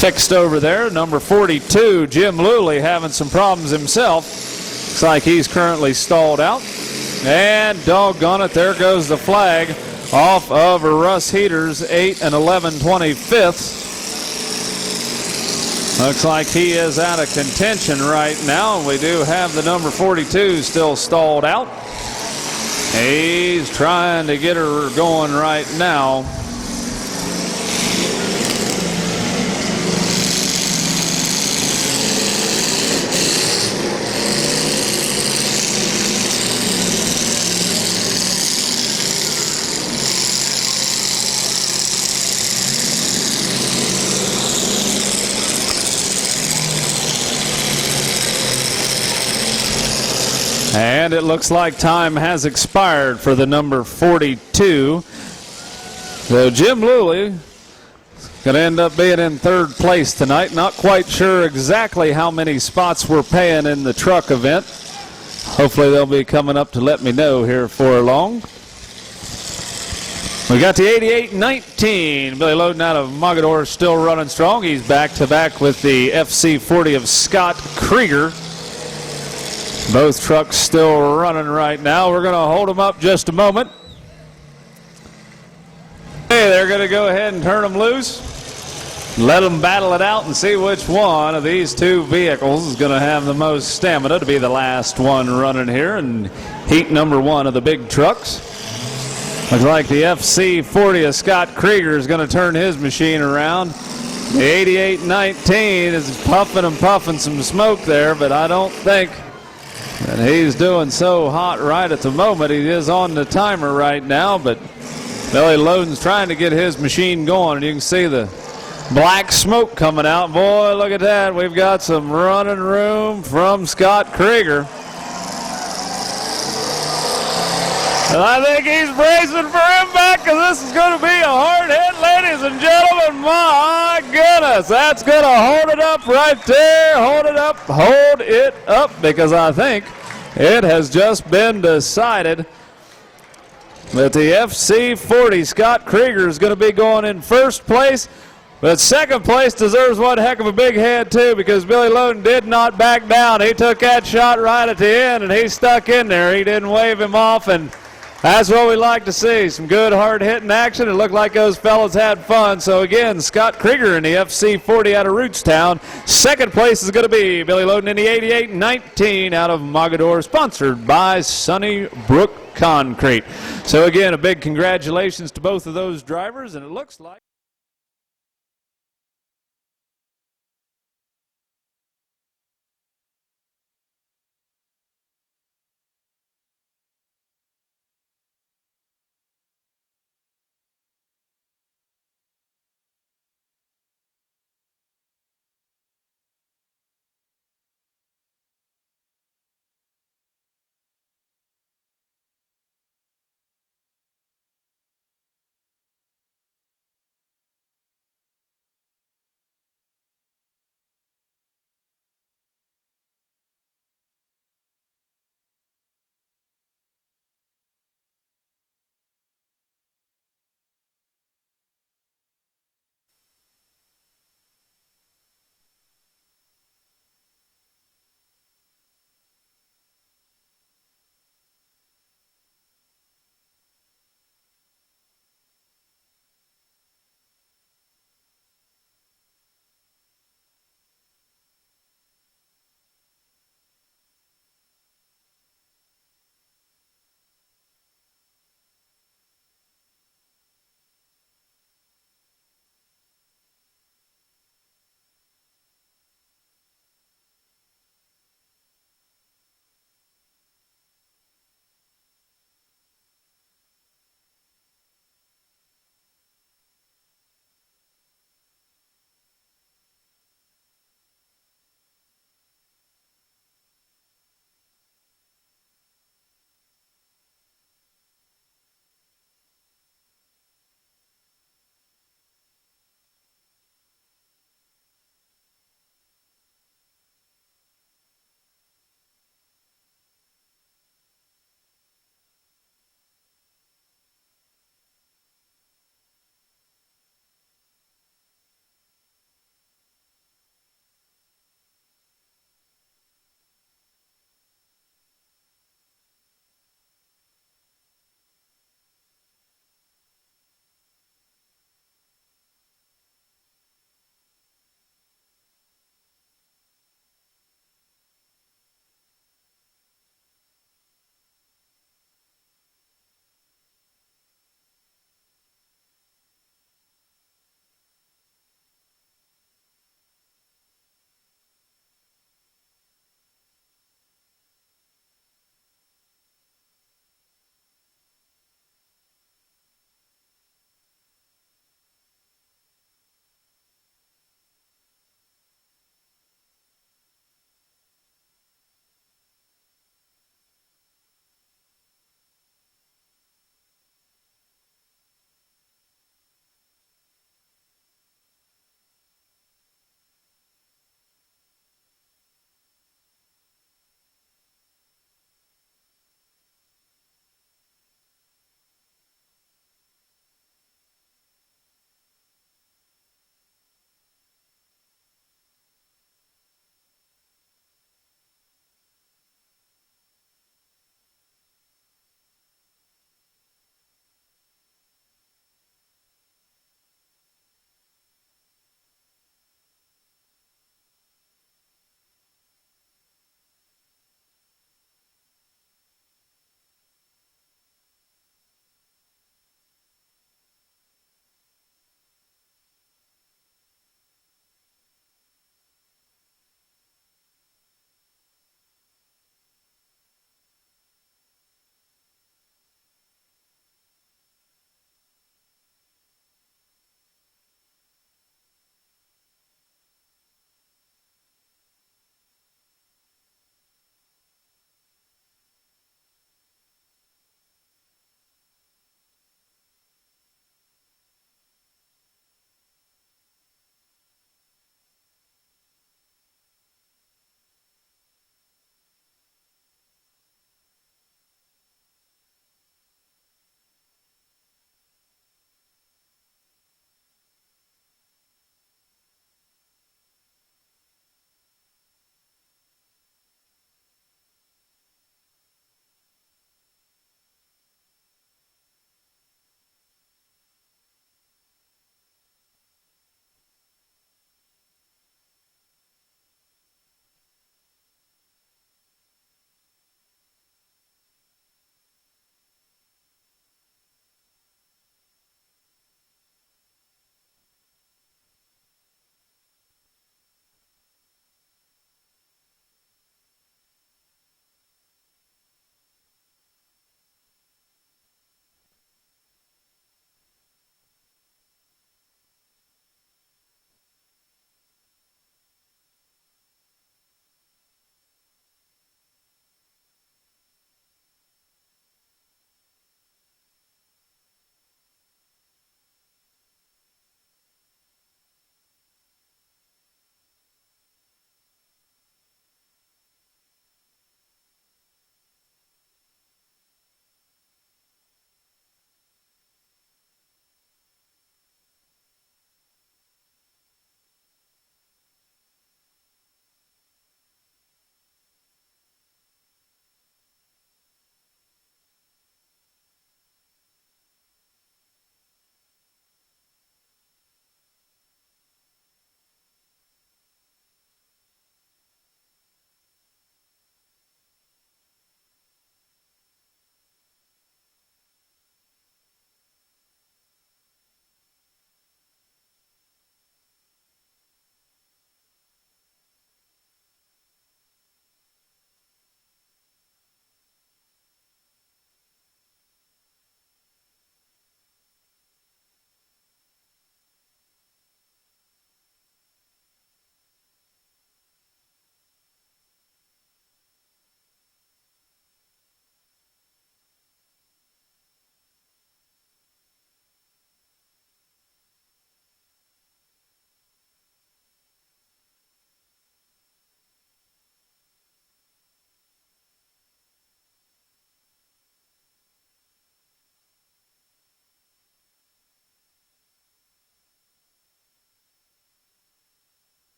Speaker 3: fixed over there. Number 42, Jim Luley, having some problems himself. Looks like he's currently stalled out. And doggone it, there goes the flag off of Russ Heater's 8 and 11/25. Looks like he is out of contention right now. We do have the number 42 still stalled out. He's trying to get her going right now. And it looks like time has expired for the number 42. So Jim Luley going to end up being in third place tonight. Not quite sure exactly how many spots we're paying in the truck event. Hopefully they'll be coming up to let me know here for long. We got the 88-19. Billy Loden out of Mogador still running strong. He's back-to-back with the FC40 of Scott Krieger. Both trucks still running right now. We're going to hold them up just a moment. Hey, they're going to go ahead and turn them loose. Let them battle it out and see which one of these two vehicles is going to have the most stamina to be the last one running here in heat number one of the big trucks. Looks like the FC40 of Scott Krieger is going to turn his machine around. The 88-19 is puffing and puffing some smoke there, but I don't think and he's doing so hot right at the moment. He is on the timer right now, but Billy Loden's trying to get his machine going, and you can see the black smoke coming out. Boy, look at that. We've got some running room from Scott Krieger. And I think he's bracing for impact, because this is going to be a hard hit, ladies and gentlemen. My goodness, that's going to hold it up right there. Hold it up, because I think it has just been decided that the FC40 Scott Krieger is going to be going in first place. But second place deserves one heck of a big head, too, because Billy Loden did not back down. He took that shot right at the end, and he stuck in there. He didn't wave him off, and that's what we like to see. Some good hard-hitting action. It looked like those fellas had fun. So, again, Scott Krieger in the FC40 out of Rootstown. Second place is going to be Billy Loden in the 88-19 out of Mogador, sponsored by Sunnybrook Concrete. So, again, a big congratulations to both of those drivers, and it looks like